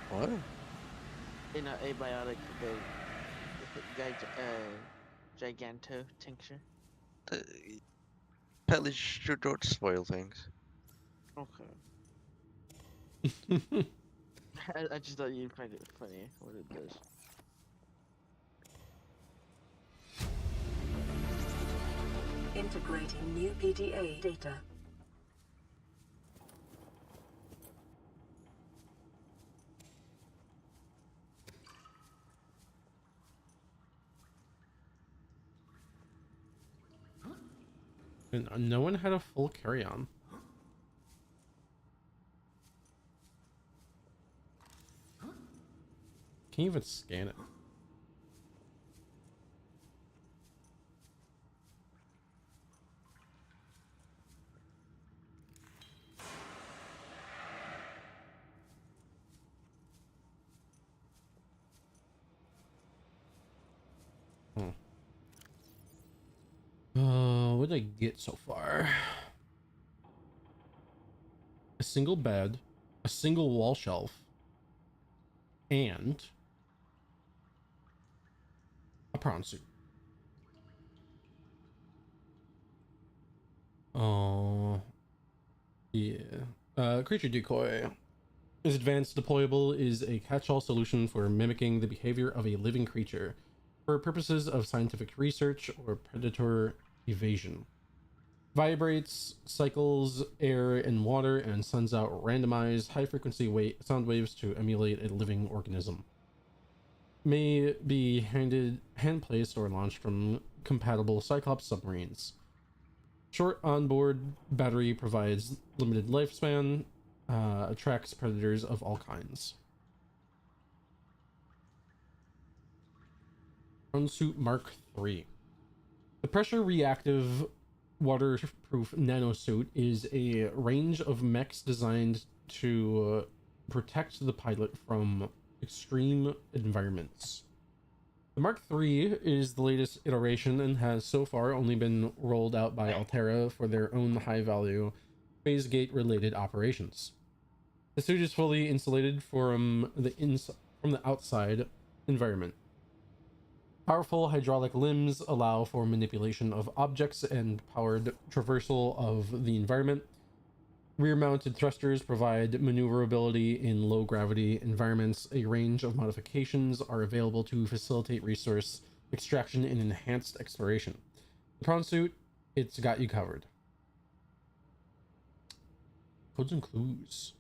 What? In a abiotic, Giganto tincture. Pelly, don't spoil things. Okay. I just thought you'd find it funny what it does. Integrating new PDA data. And no one had a full carry-on. Can't even scan it. What did I get so far? A single bed, a single wall shelf, and a prawn suit. Oh, yeah. Creature decoy. This advanced deployable is a catch-all solution for mimicking the behavior of a living creature for purposes of scientific research or predator evasion. Vibrates, cycles air and water, and sends out randomized high-frequency sound waves to emulate a living organism. May be hand-placed or launched from compatible Cyclops submarines. Short onboard battery provides limited lifespan, attracts predators of all kinds. Suit Mark III. The pressure reactive waterproof nanosuit is a range of mechs designed to protect the pilot from extreme environments. The Mark III is the latest iteration and has so far only been rolled out by Altera for their own high-value phase gate related operations. The suit is fully insulated from the outside environment. Powerful hydraulic limbs allow for manipulation of objects and powered traversal of the environment. Rear-mounted thrusters provide maneuverability in low-gravity environments. A range of modifications are available to facilitate resource extraction and enhanced exploration. The prawn suit, it's got you covered. Codes and clues.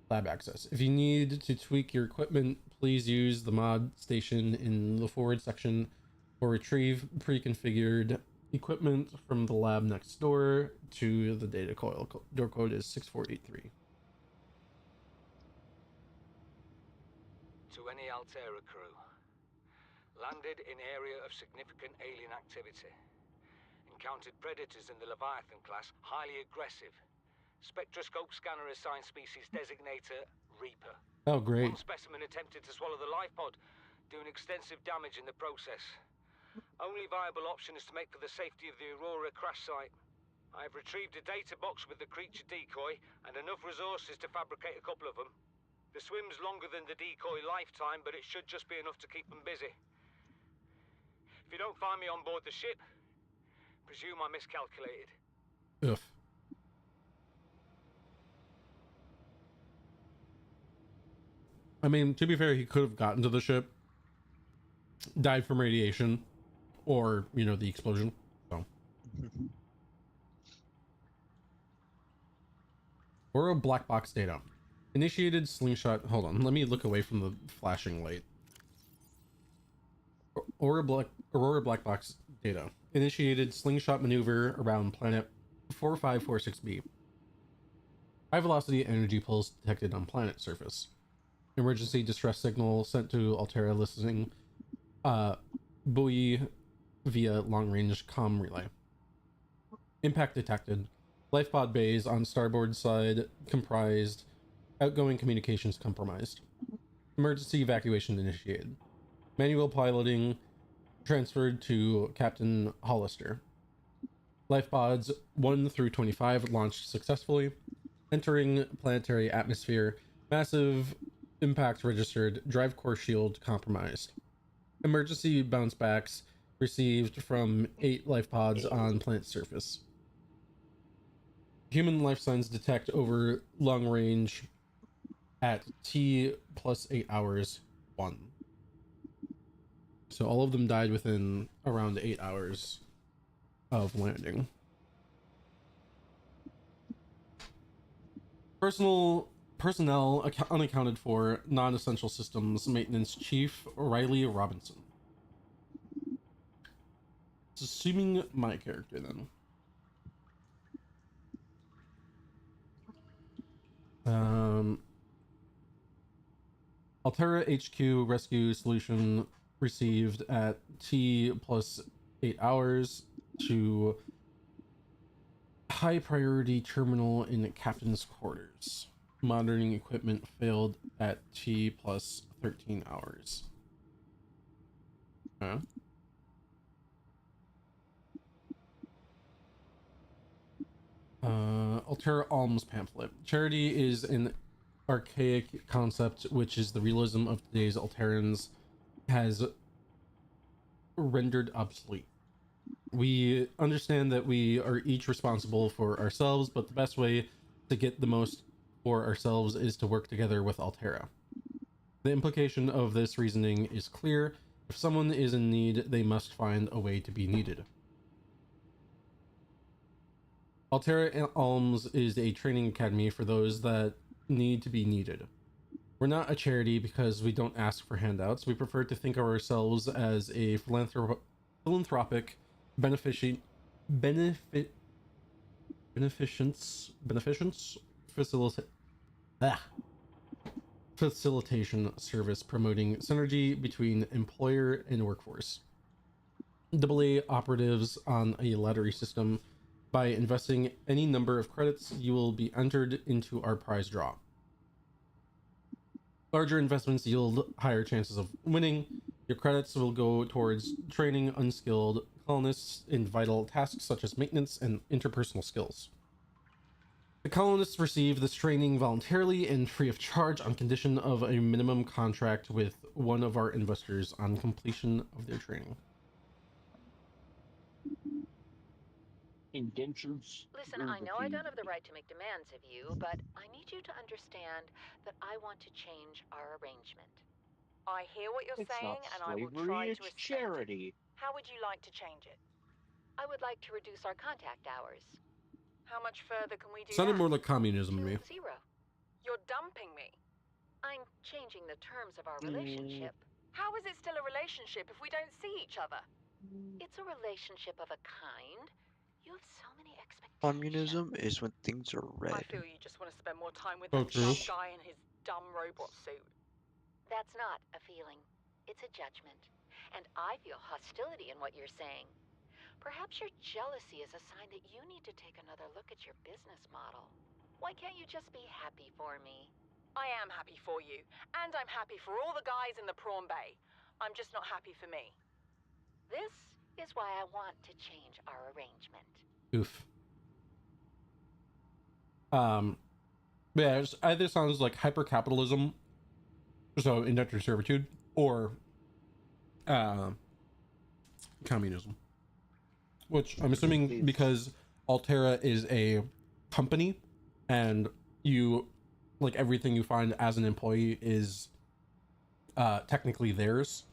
Lab access. If you need to tweak your equipment, please use the mod station in the forward section or retrieve pre-configured equipment from the lab next door to the data coil. Door code is 6483. To any Altera crew. Landed in area of significant alien activity. Encountered predators in the Leviathan class, highly aggressive. Spectroscope scanner assigned species designator Reaper. Oh, great. One specimen attempted to swallow the life pod, doing extensive damage in the process. Only viable option is to make for the safety of the Aurora crash site. I have retrieved a data box with the creature decoy and enough resources to fabricate a couple of them. The swim's longer than the decoy lifetime, but it should just be enough to keep them busy. If you don't find me on board the ship, presume I miscalculated. Ugh. I mean, to be fair, he could have gotten to the ship, died from radiation, or, you know, the explosion. So. Aurora black box data. Initiated slingshot. Hold on, let me look away from the flashing light. Aurora black box data. Initiated slingshot maneuver around planet 4546b. High velocity energy pulse detected on planet surface. Emergency distress signal sent to Altera listening buoy via long-range comm relay. Impact detected. Life pod bays on starboard side comprised. Outgoing communications compromised. Emergency evacuation initiated. Manual piloting transferred to Captain Hollister. Life pods 1 through 25 launched successfully, entering planetary atmosphere. Massive impact registered. Drive core shield compromised. Emergency bounce backs received from 8 life pods on planet surface. Human life signs detect over long range at T plus 8 hours 1. So all of them died within around 8 hours of landing. Personnel unaccounted for. Non-essential systems maintenance chief Riley Robinson. It's assuming my character then. Altera HQ rescue solution received at T plus 8 hours to high priority terminal in captain's quarters. Monitoring equipment failed at T plus 13 hours. Huh? Altera Alms pamphlet. Charity is an archaic concept which is the realism of today's Alterans has rendered obsolete. We understand that we are each responsible for ourselves, but the best way to get the most for ourselves is to work together with Altera. The implication of this reasoning is clear. If someone is in need, they must find a way to be needed. Altera Alms is a training academy for those that need to be needed. We're not a charity because we don't ask for handouts. We prefer to think of ourselves as a philanthropic beneficence facilitation service promoting synergy between employer and workforce. AA operatives on a lottery system. By investing any number of credits, you will be entered into our prize draw. Larger investments yield higher chances of winning. Your credits will go towards training unskilled colonists in vital tasks such as maintenance and interpersonal skills. The colonists receive this training voluntarily and free of charge on condition of a minimum contract with one of our investors on completion of their training. Indentures. Listen, I know I don't have the right to make demands of you, but I need you to understand that I want to change our arrangement. I hear what you're It's saying, not and I will slavery, try it's to respect charity. it. How would you like to change it? I would like to reduce our contact hours. How much further can we do Sounded that? more like communism to me. 0. You're dumping me. I'm changing the terms of our relationship. How is it still a relationship if we don't see each other? It's a relationship of a kind. You have so many expectations. Communism is when things are I red. feel you just want to spend more time with Oh, that true. dumb guy in his dumb robot suit. That's not a feeling. It's a judgment. And I feel hostility in what you're saying. Perhaps your jealousy is a sign that you need to take another look at your business model. Why can't you just be happy for me? I am happy for you, and I'm happy for all the guys in the prawn bay. I'm just not happy for me. This is why I want to change our arrangement. Oof. Yeah, it either sounds like hyper-capitalism, so indentured servitude, or communism. Which I'm assuming because Altera is a company and you, like, everything you find as an employee is technically theirs.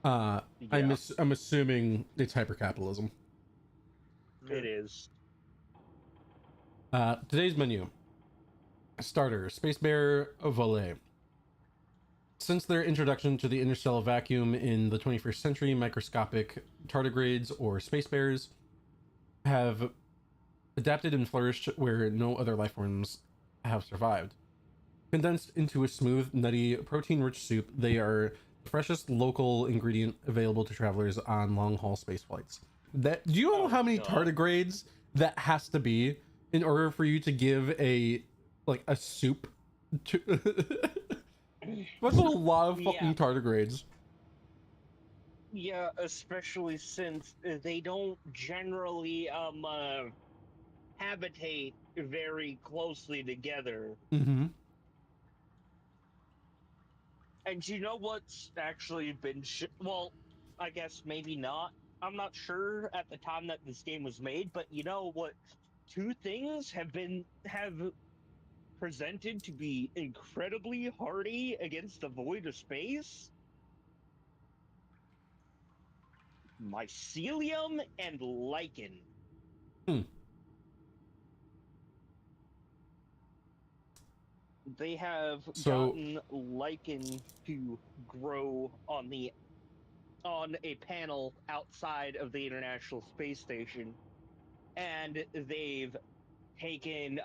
Yeah. I'm assuming it's hyper-capitalism. It is. Today's menu. Starter, Space Bear Volet. Since their introduction to the interstellar vacuum in the 21st century, microscopic tardigrades or space bears have adapted and flourished where no other life forms have survived. Condensed into a smooth, nutty, protein-rich soup, they are the freshest local ingredient available to travelers on long-haul space flights. Do you know how many tardigrades that has to be in order for you to give a soup to? That's a lot of fucking tardigrades. Yeah, especially since they don't generally habitate very closely together. Mm-hmm. And you know what's actually been well, I guess maybe not. I'm not sure at the time that this game was made, but you know what? Two things have presented to be incredibly hardy against the void of space: mycelium and lichen. Hmm. They have So, gotten lichen to grow on a panel outside of the International Space Station, and they've taken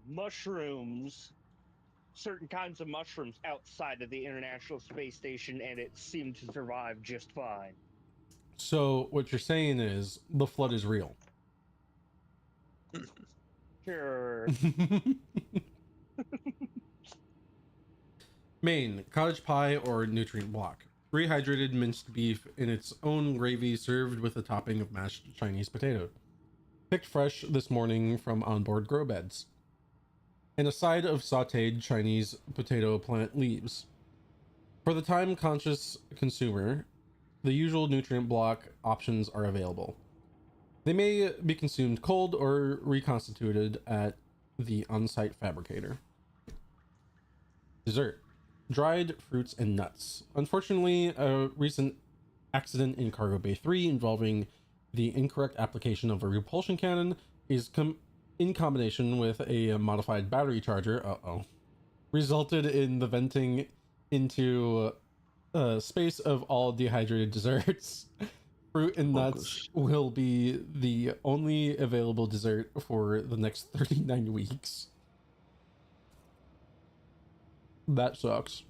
mushrooms, certain kinds of mushrooms outside of the International Space Station, and it seemed to survive just fine. so what you're saying is the flood is real. Sure. Main, cottage pie or nutrient block. Rehydrated minced beef in its own gravy served with a topping of mashed Chinese potato. Picked fresh this morning from onboard grow beds. And a side of sauteed Chinese potato plant leaves. For the time conscious consumer, the usual nutrient block options are available. They may be consumed cold or reconstituted at the on-site fabricator. Dessert. Dried fruits and nuts. Unfortunately, a recent accident in Cargo Bay 3 involving the incorrect application of a repulsion cannon is in combination with a modified battery charger, resulted in the venting into space of all dehydrated desserts. Fruit and nuts will be the only available dessert for the next 39 weeks. That sucks.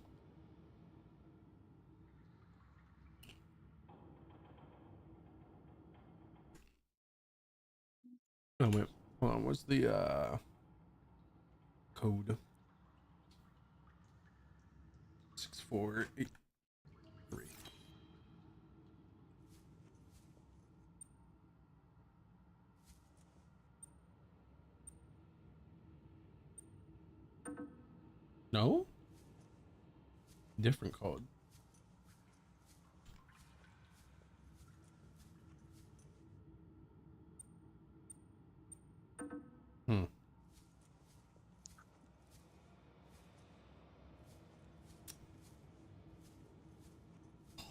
Oh wait, hold on. What's the code? 6483. No? Different code. Hmm.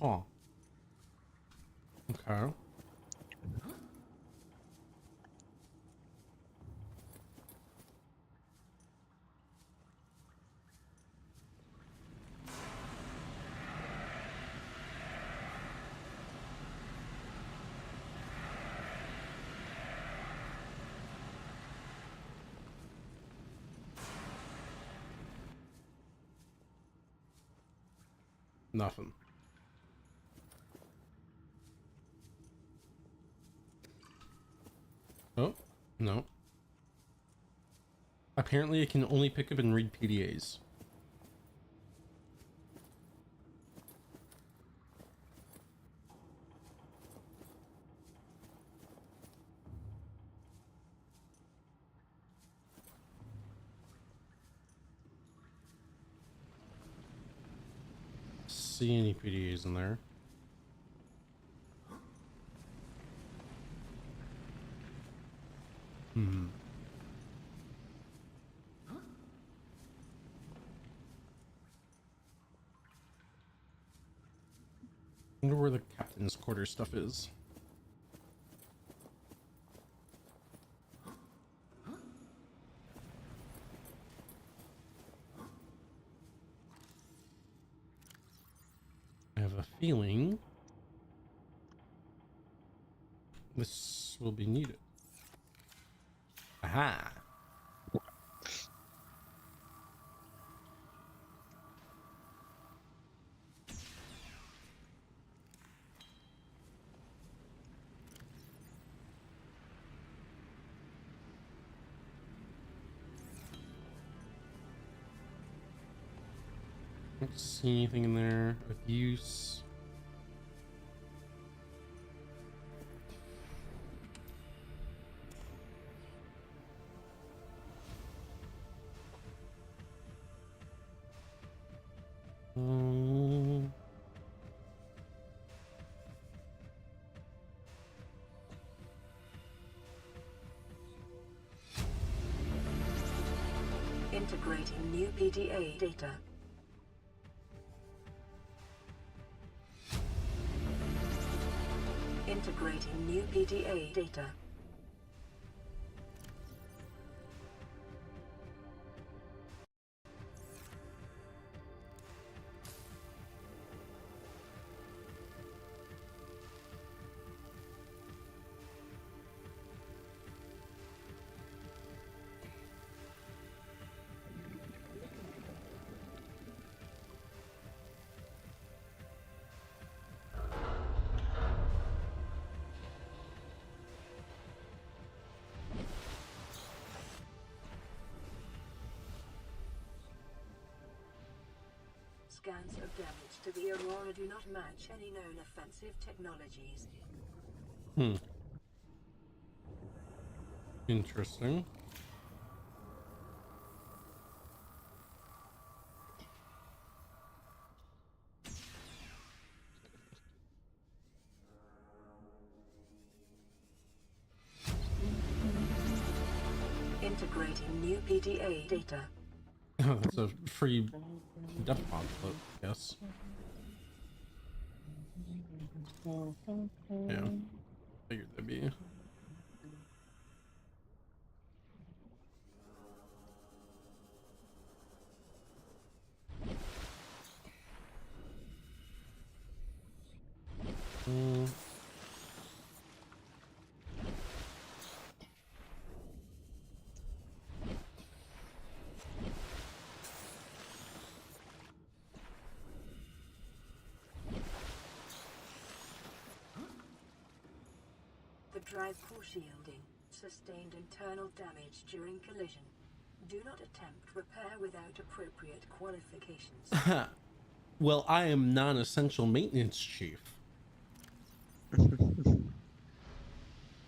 Huh. Okay. Nothing. Oh, no. Apparently it can only pick up and read PDAs. See any PDAs in there? Hmm. Wonder where the captain's quarters stuff is. I have a feeling this will be needed. Aha. Don't see anything in there of use. Integrating new PDA data. Integrating new PDA data. Scans of damage to the Aurora do not match any known offensive technologies. Interesting. Integrating new PDA data. That's a free death pod, I guess. Yeah, figured that'd be. The drive core shielding sustained internal damage during collision. Do not attempt repair without appropriate qualifications. Well, I am non-essential maintenance chief.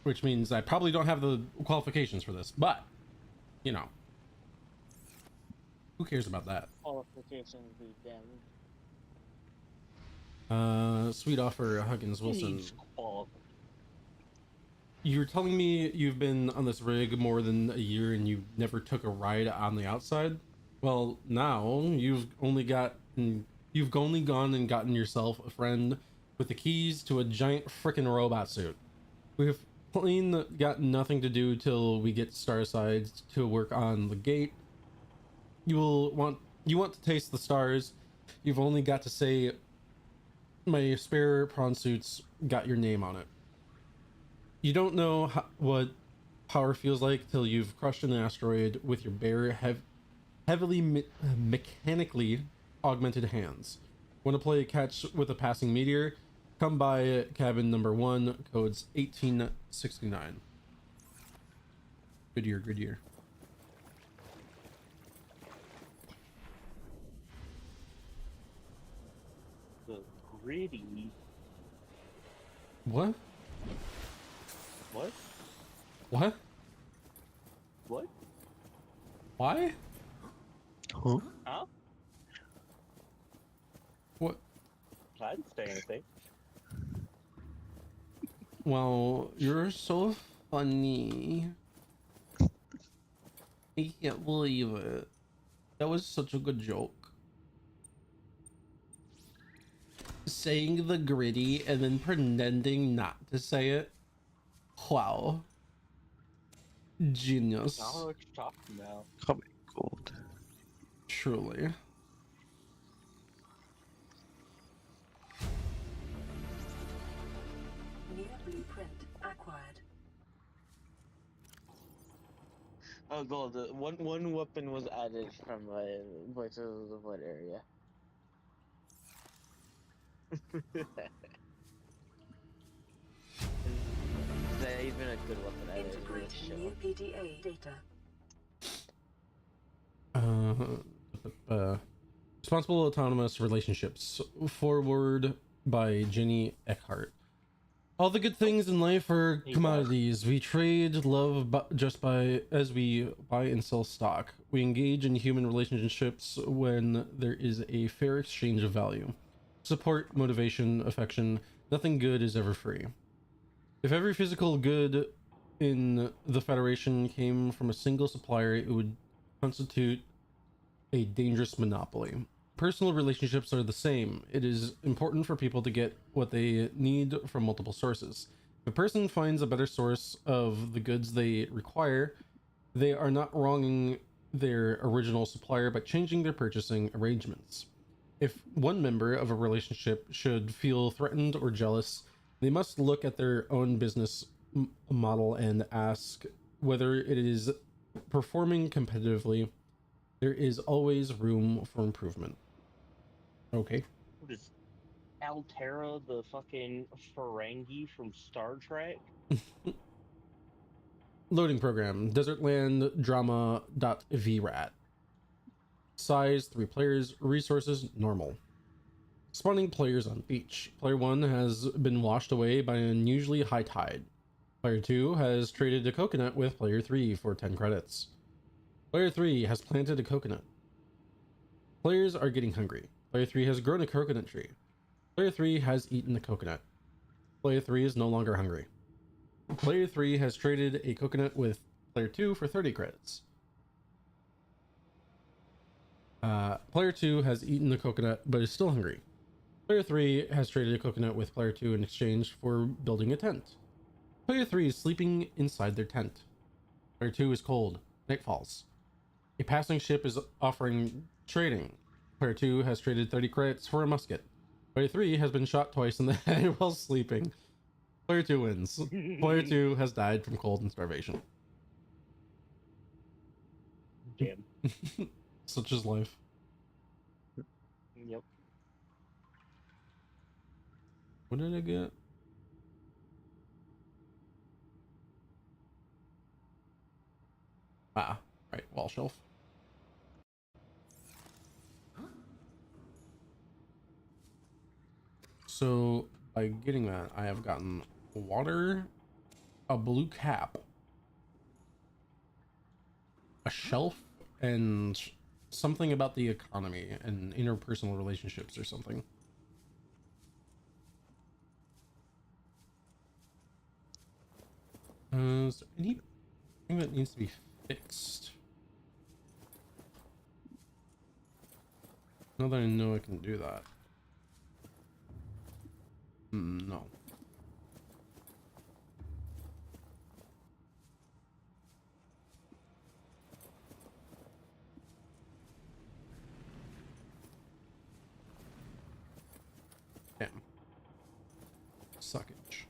Which means I probably don't have the qualifications for this, but, you know. Who cares about that? Qualifications be damned. Sweet offer, Huggins Wilson. Needs qual- You're telling me you've been on this rig more than a year and you never took a ride on the outside? Well, now you've only gone and gotten yourself a friend with the keys to a giant frickin' robot suit. We've plain got nothing to do till we get Starside to work on the gate. You want to taste the stars. You've only got to say my spare prawn suit's got your name on it. You don't know what power feels like till you've crushed an asteroid with your bare, heavily mechanically augmented hands. Want to play catch with a passing meteor? Come by cabin number 1, codes 1869. Good year, good year. The gritty. What? What? What? What? Why? Huh? Huh? What? I didn't say anything. Well, you're so funny. I can't believe it. That was such a good joke. Saying the gritty and then pretending not to say it. Wow. Genius. I don't know what you're talking about. Comedy gold. Truly. New blueprint acquired. Oh, gold. One weapon was added from Voices of the Void area. Is that even a good weapon added to this Integrating show? new PDA data. Responsible Autonomous Relationships. Forward by Jenny Eckhart. All the good things in life are commodities. We trade love just by as we buy and sell stock. We engage in human relationships when there is a fair exchange of value. Support, motivation, affection. Nothing good is ever free. If every physical good in the Federation came from a single supplier, it would constitute a dangerous monopoly. Personal relationships are the same. It is important for people to get what they need from multiple sources. If a person finds a better source of the goods they require, they are not wronging their original supplier but changing their purchasing arrangements. If one member of a relationship should feel threatened or jealous, they must look at their own business model and ask whether it is performing competitively. There is always room for improvement. Okay. What is Altera, the fucking Ferengi from Star Trek? Loading program, Desertland Drama.VRAT. Size 3 players, resources normal. Spawning players on beach. Player 1 has been washed away by an unusually high tide. Player 2 has traded a coconut with player 3 for 10 credits. Player 3 has planted a coconut. Players are getting hungry. Player 3 has grown a coconut tree. Player 3 has eaten the coconut. Player 3 is no longer hungry. Player 3 has traded a coconut with player 2 for 30 credits. Player 2 has eaten the coconut but is still hungry. Player 3 has traded a coconut with player 2 in exchange for building a tent. Player 3 is sleeping inside their tent. Player 2 is cold. Night falls. A passing ship is offering trading. Player 2 has traded 30 credits for a musket. Player 3 has been shot twice in the head while sleeping. Player 2 wins. Player 2 has died from cold and starvation. Damn. Such is life. Yep. What did I get? Ah, right, wall shelf. So by getting that, I have gotten water, a blue cap, a shelf, and something about the economy and interpersonal relationships or something. Is there anything that needs to be fixed? Now that I know I can do that. No. Damn. Suckage.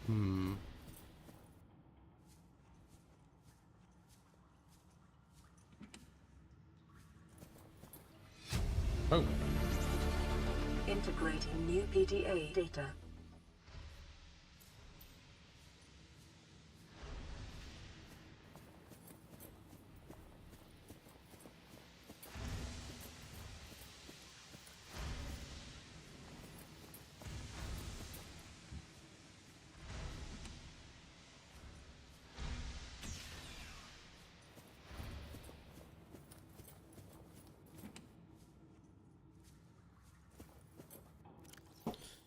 Hmm. Oh. Integrating new PDA data.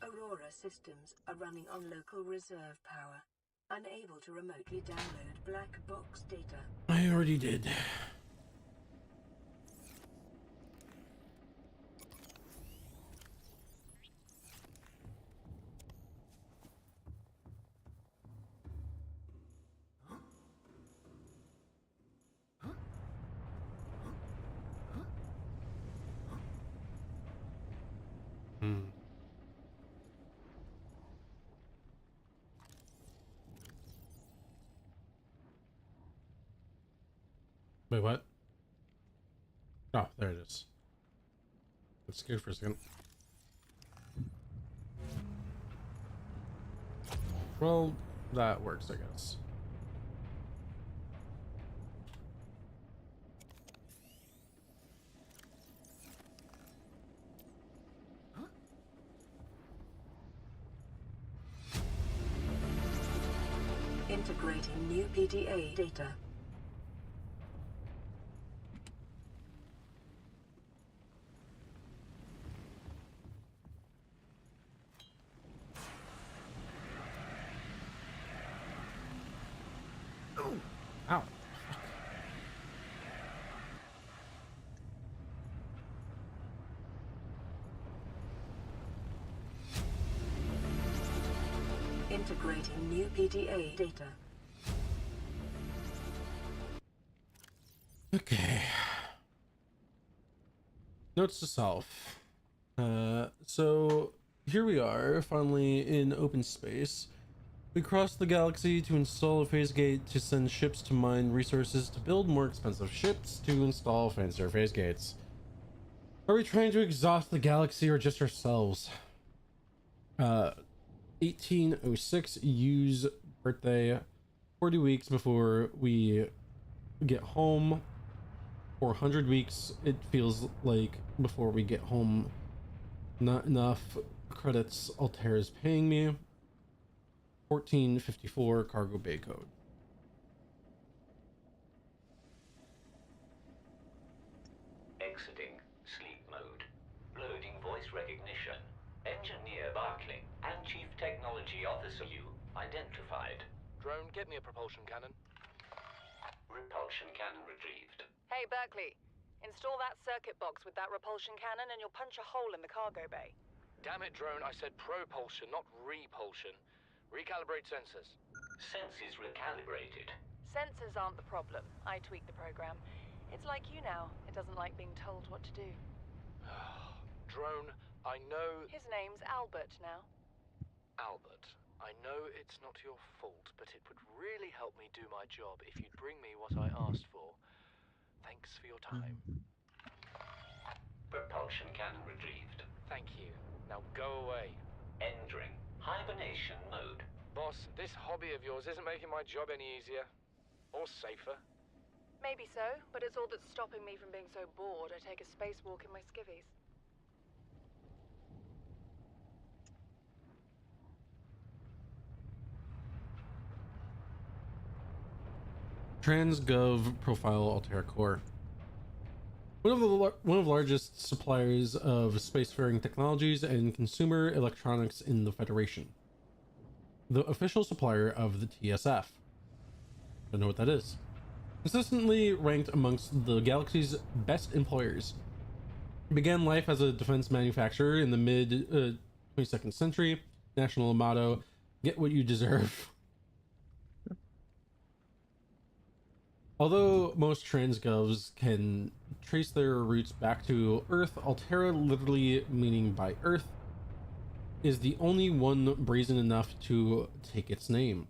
Aurora systems are running on local reserve power, unable to remotely download black box data. I already did. Hmm. Wait, what? Oh, there it is. Let's go for a second. Well, that works, I guess. Integrating new PDA data. Ow. Integrating new PDA data. Okay. Notes to self. So here we are, finally in open space. We crossed the galaxy to install a phase gate to send ships to mine resources to build more expensive ships to install fancier phase gates. Are we trying to exhaust the galaxy or just ourselves? 1806, Yu's birthday, 40 weeks before we get home. 400 weeks, it feels like, before we get home. Not enough credits Altair is paying me. 1454 cargo bay code. Exiting sleep mode. Loading voice recognition. Engineer Barclay and Chief Technology Officer Yu identified. Drone, get me a propulsion cannon. Repulsion cannon retrieved. Hey, Berkeley. Install that circuit box with that repulsion cannon and you'll punch a hole in the cargo bay. Damn it, Drone, I said propulsion, not repulsion. Recalibrate sensors. Senses recalibrated. Sensors aren't the problem. I tweaked the program. It's like you now. It doesn't like being told what to do. Drone, I know... His name's Albert now. Albert, I know it's not your fault, but it would really help me do my job if you'd bring me what I asked for. Thanks for your time. Propulsion cannon retrieved. Thank you. Now go away. Entering hibernation mode. Boss, this hobby of yours isn't making my job any easier. Or safer. Maybe so, but it's all that's stopping me from being so bored I take a spacewalk in my skivvies. Transgov profile Altair core. One of the largest suppliers of spacefaring technologies and consumer electronics in the Federation. The official supplier of the TSF. Don't know what that is. Consistently ranked amongst the galaxy's best employers. Began life as a defense manufacturer in the mid 22nd century. National motto: get what you deserve. Although most transgovs can trace their roots back to Earth, Altera literally meaning by Earth, is the only one brazen enough to take its name.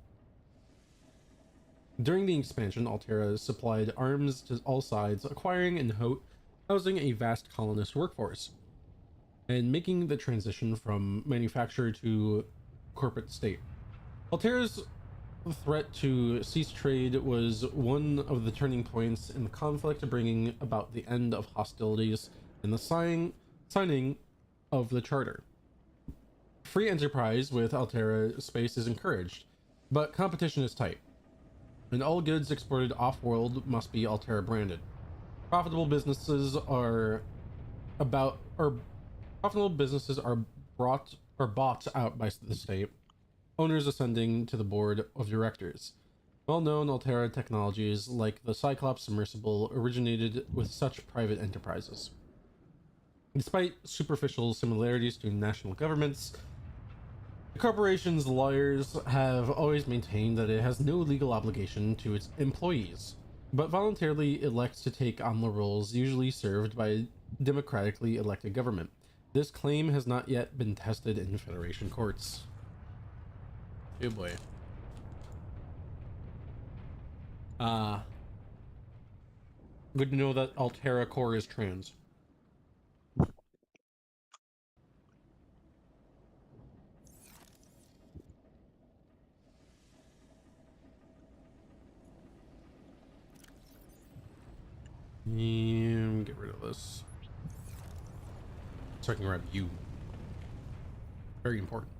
During the expansion, Altera supplied arms to all sides, acquiring and housing a vast colonist workforce, and making the transition from manufacturer to corporate state. Altera's threat to cease trade was one of the turning points in the conflict, bringing about the end of hostilities and the signing of the charter. Free enterprise with Altera space is encouraged, but competition is tight, and all goods exported off-world must be Altera branded. Profitable businesses are bought out by the state, owners ascending to the board of directors. Well-known Altera technologies like the Cyclops submersible originated with such private enterprises. Despite superficial similarities to national governments, the corporation's lawyers have always maintained that it has no legal obligation to its employees, but voluntarily elects to take on the roles usually served by a democratically elected government. This claim has not yet been tested in Federation courts. Oh boy. Good to know that Altera Core is trans. Get rid of this. So I can grab you. Very important.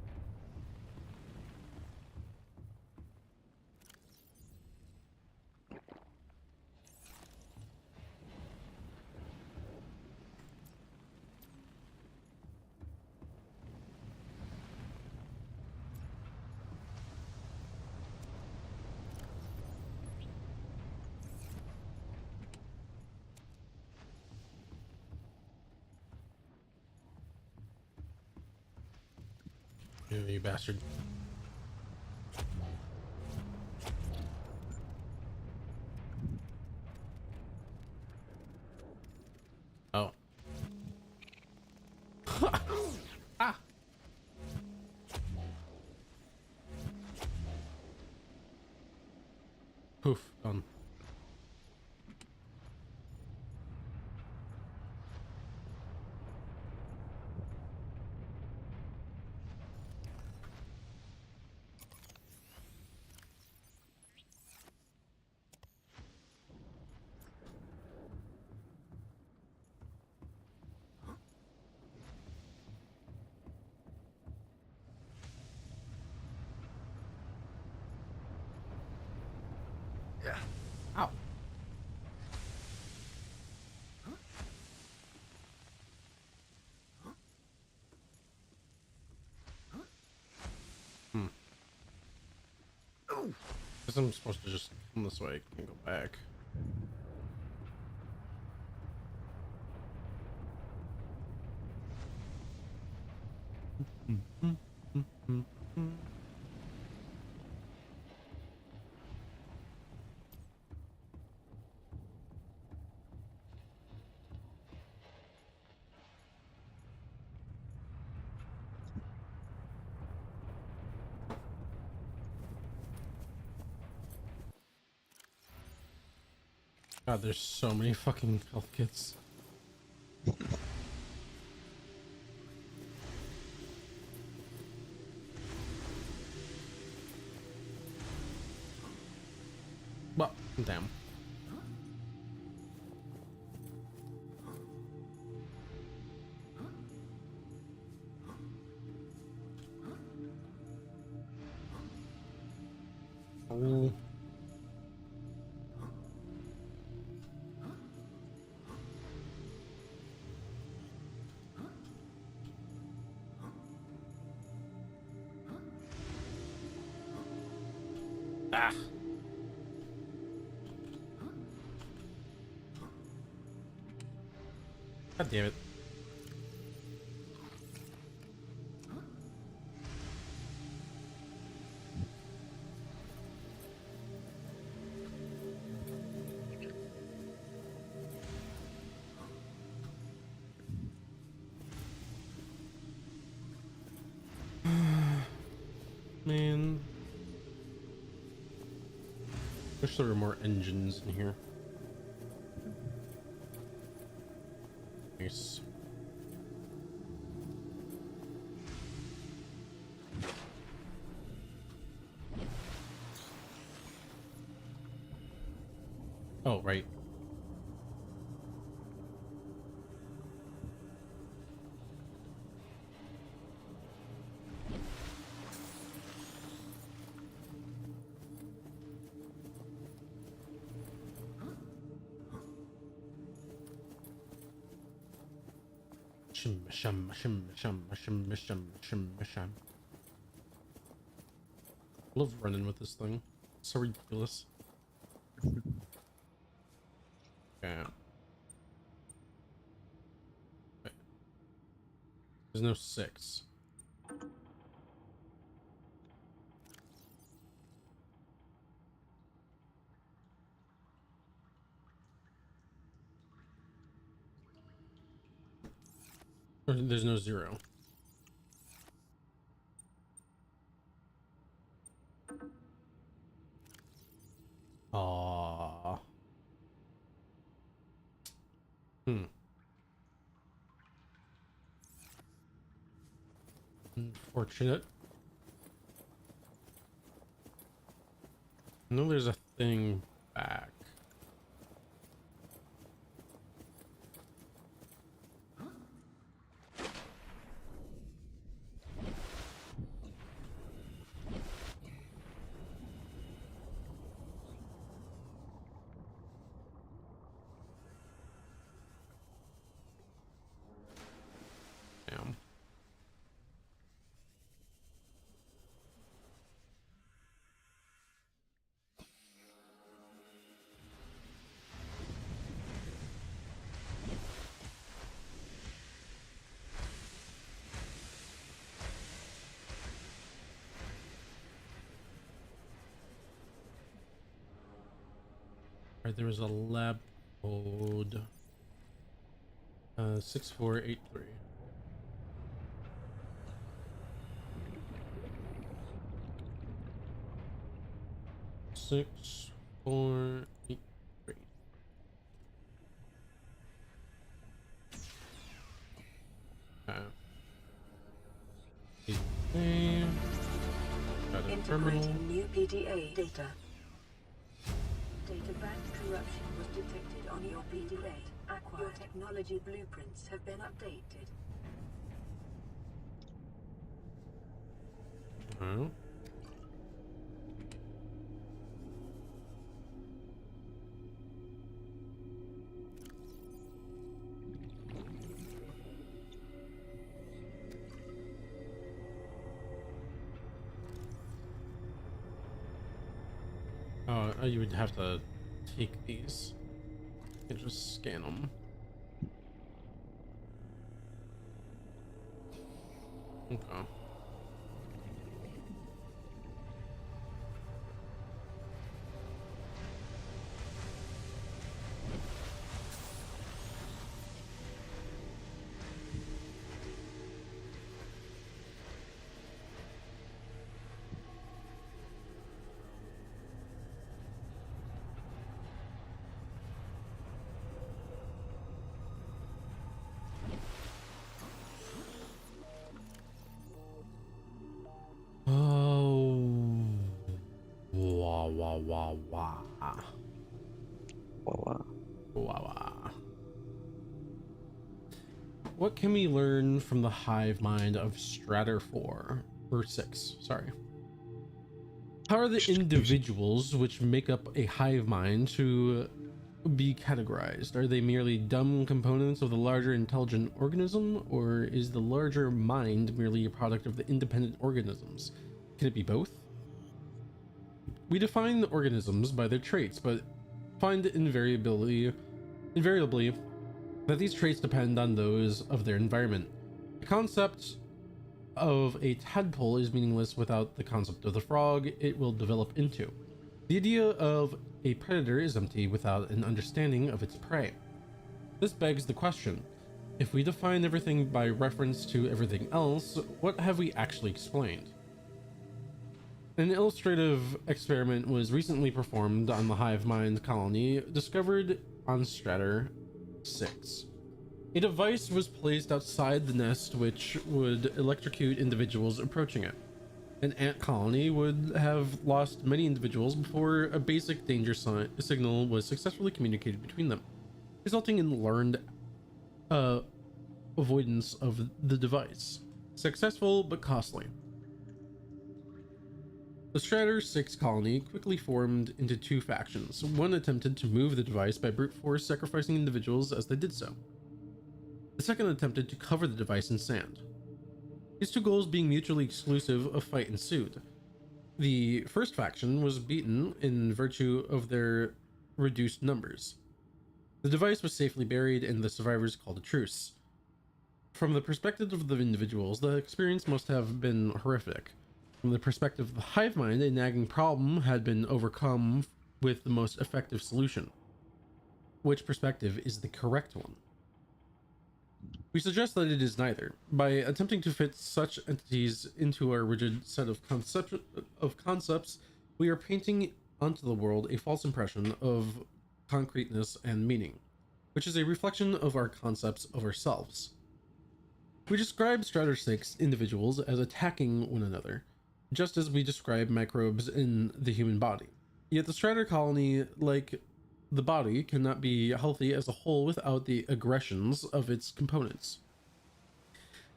You bastard. Oh. Ah! Poof, done. Yeah. Ow. Guess I'm supposed to just come this way and go back. God, there's so many fucking health kits. Well, damn. Oh. Ah. God damn it. Man. Wish there were more engines in here. Nice. Oh, right. Shim, shum, shim, shum, shim, shim, shim, shim. Love running with this thing. So ridiculous. Yeah. There's no 6. Or there's no 0. Aww. Unfortunate. I know there's a thing back. Damn. Alright, there was a lab code 6483. Six, 4, 8, 3. Got a terminal. Integrating new PDA data. Data bank corruption was detected on your PDA. Acquired. Your technology blueprints have been updated. Oh. Oh, you would have to take these and just scan them. Okay. Oh, wah wah wah wah. Wah Wah. What can we learn from the hive mind of Stratter 4 or 6? Sorry. How are the individuals which make up a hive mind to be categorized? Are they merely dumb components of the larger intelligent organism, or is the larger mind merely a product of the independent organisms? Can it be both? We define the organisms by their traits, but find invariably that these traits depend on those of their environment. The concept of a tadpole is meaningless without the concept of the frog it will develop into. The idea of a predator is empty without an understanding of its prey. This begs the question, if we define everything by reference to everything else, what have we actually explained? An illustrative experiment was recently performed on the hive mind colony discovered on Stratter 6. A device was placed outside the nest which would electrocute individuals approaching it. An ant colony would have lost many individuals before a basic danger signal was successfully communicated between them, resulting in learned avoidance of the device. Successful but costly. The Stratter 6 colony quickly formed into two factions. One attempted to move the device by brute force, sacrificing individuals as they did so. The second attempted to cover the device in sand. These two goals being mutually exclusive, a fight ensued. The first faction was beaten in virtue of their reduced numbers. The device was safely buried and the survivors called a truce. From the perspective of the individuals, the experience must have been horrific. From the perspective of the hive mind, a nagging problem had been overcome with the most effective solution. Which perspective is the correct one? We suggest that it is neither. By attempting to fit such entities into our rigid set of concepts, we are painting onto the world a false impression of concreteness and meaning, which is a reflection of our concepts of ourselves. We describe Stratter 6 individuals as attacking one another, just as we describe microbes in the human body. Yet the Stratter colony, like the body, cannot be healthy as a whole without the aggressions of its components.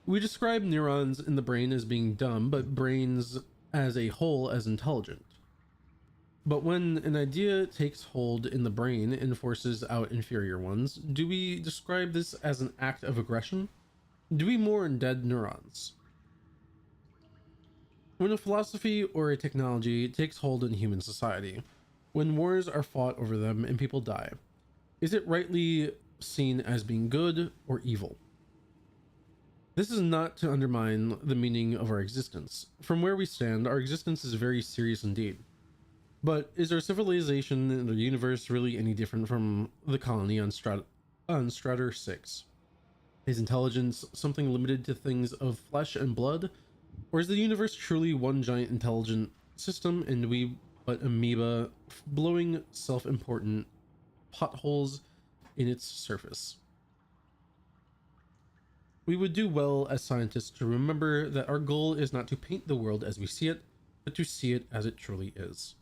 We describe neurons in the brain as being dumb, but brains as a whole as intelligent. But when an idea takes hold in the brain and forces out inferior ones, do we describe this as an act of aggression? Do we mourn dead neurons? When a philosophy or a technology takes hold in human society, when wars are fought over them and people die, is it rightly seen as being good or evil? This is not to undermine the meaning of our existence. From where we stand, our existence is very serious indeed. But is our civilization in the universe really any different from the colony on Stratter 6? Is intelligence something limited to things of flesh and blood? Or is the universe truly one giant intelligent system and we but amoeba blowing self-important potholes in its surface? We would do well as scientists to remember that our goal is not to paint the world as we see it, but to see it as it truly is.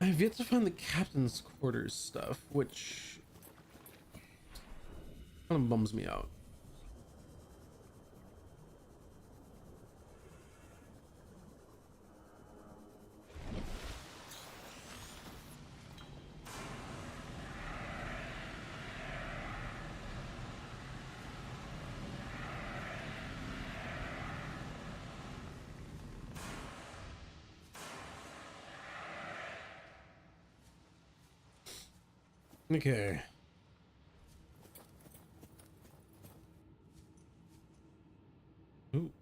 I have yet to find the captain's quarters stuff, which kind of bums me out. Okay. Ooh.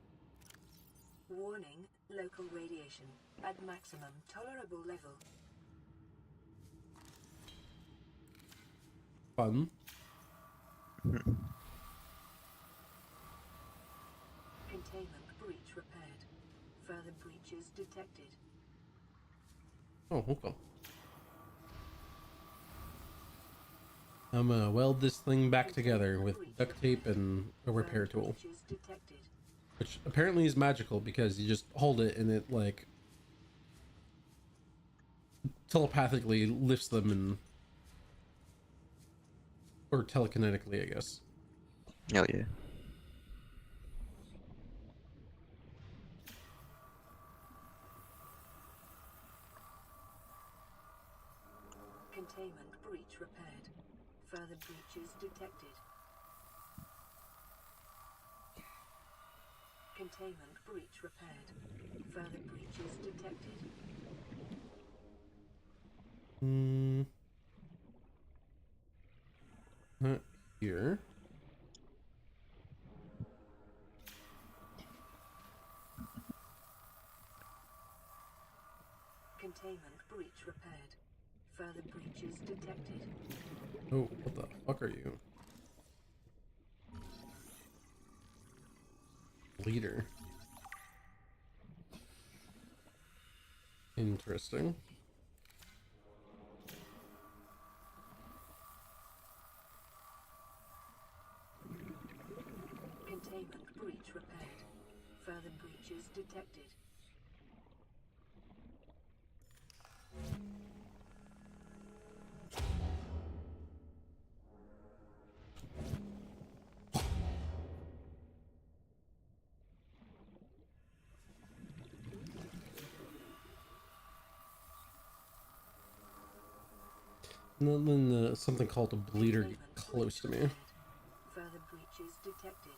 Warning, local radiation at maximum tolerable level. Fun. Containment breach repaired. Further breaches detected. Oh, okay. I'm gonna weld this thing back together with duct tape and a repair tool. Which apparently is magical because you just hold it and it like telepathically lifts them and or telekinetically, I guess. Oh yeah. Containment breach repaired. Further breaches detected. Containment breach repaired. Further breaches detected. Not here. Containment breach repaired. Further breaches detected. Oh, what the fuck are you? Leader. Interesting. Containment breach repaired. Further breaches detected. And then something called a bleeder get close to me. Further breaches detected.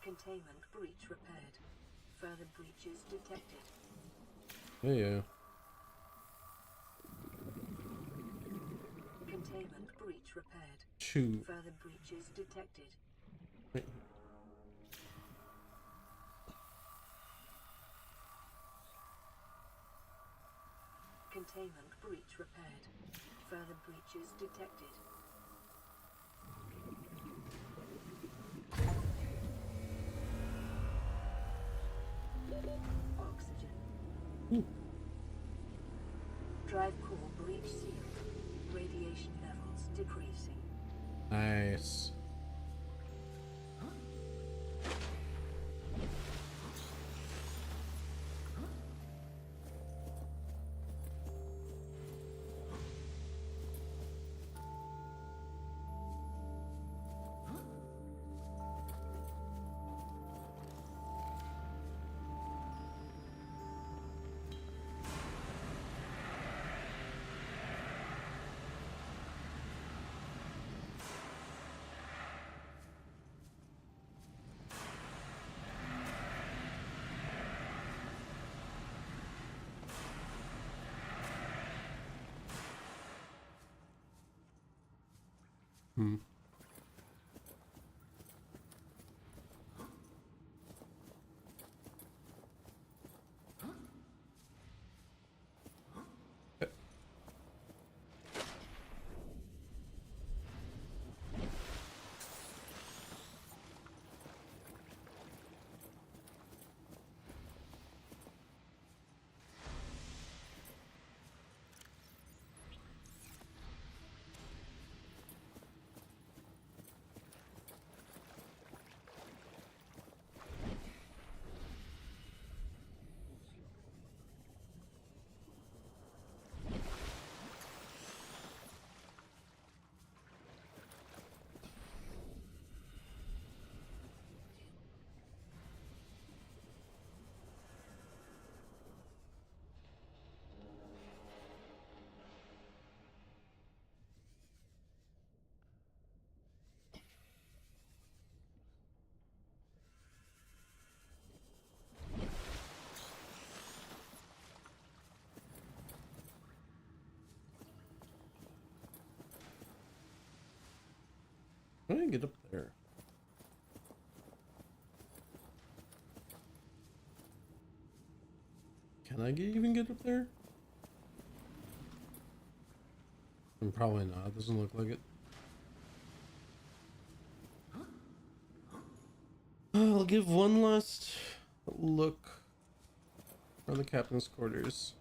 Containment breach repaired. Further breaches detected. Yeah. Containment breach repaired. Shoot. Further breaches detected. Wait. Containment breach repaired. Further breaches detected. Oxygen. Drive core breach sealed. Radiation levels decreasing. Nice. Hmm. How do I get up there? Can I even get up there? Probably not. Doesn't look like it. I'll give one last look for the captain's quarters.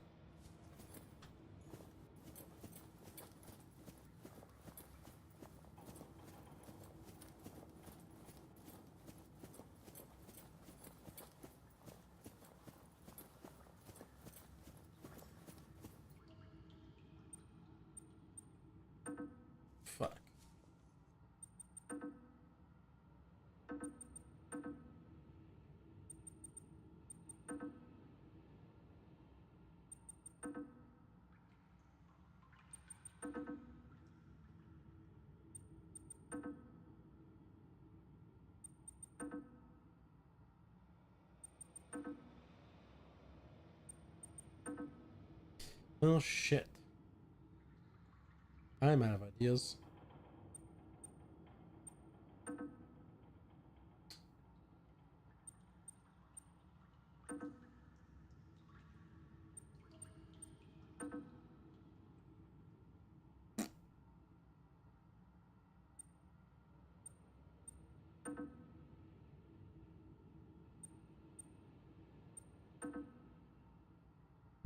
Fuck. Oh shit. I'm out of ideas.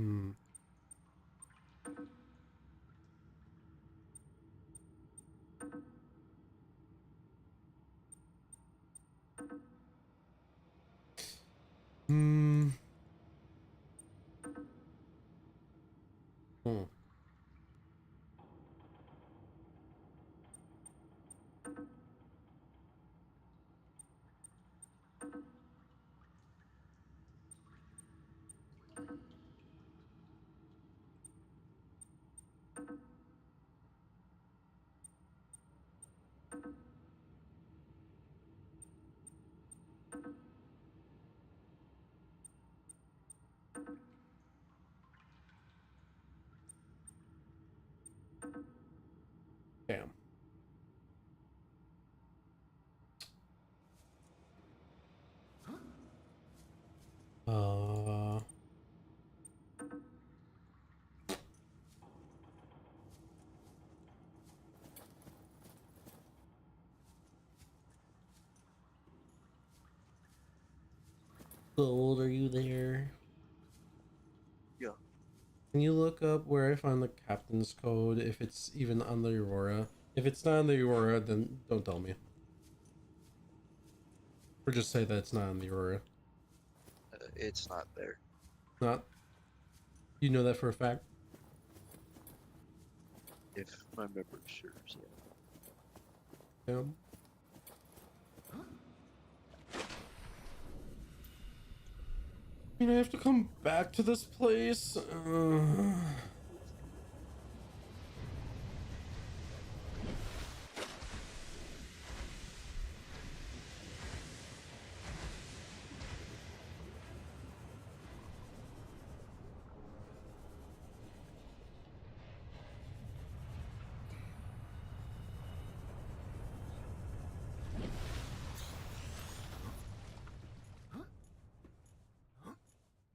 Hmm. Hmm. Hmm. Damn. Uh. Gold, are you there? Yeah. Can you look up where I find the captain's code, if it's even on the Aurora? If it's not on the Aurora, then don't tell me. Or just say that it's not on the Aurora. It's not there. Not? You know that for a fact? If my memory serves, yeah. Yeah. I mean, I have to come back to this place.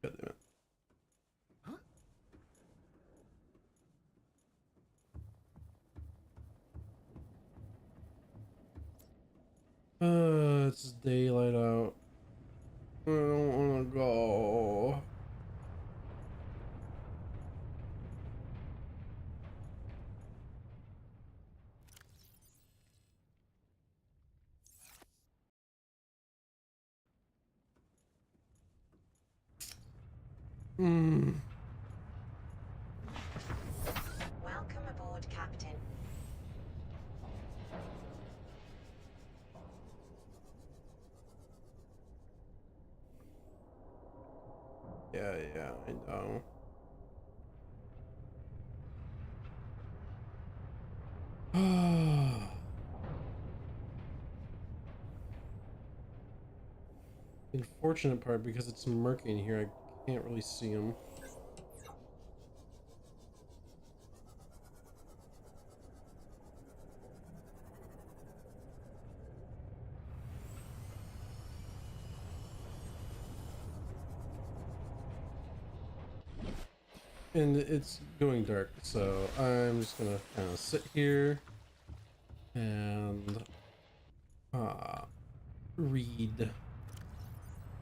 God damn it. It's daylight out. I don't wanna go. Hmm. Welcome aboard, Captain. Yeah, I know. The unfortunate part, because it's murky in here, I can't really see him. And it's going dark, so I'm just gonna kind of sit here and read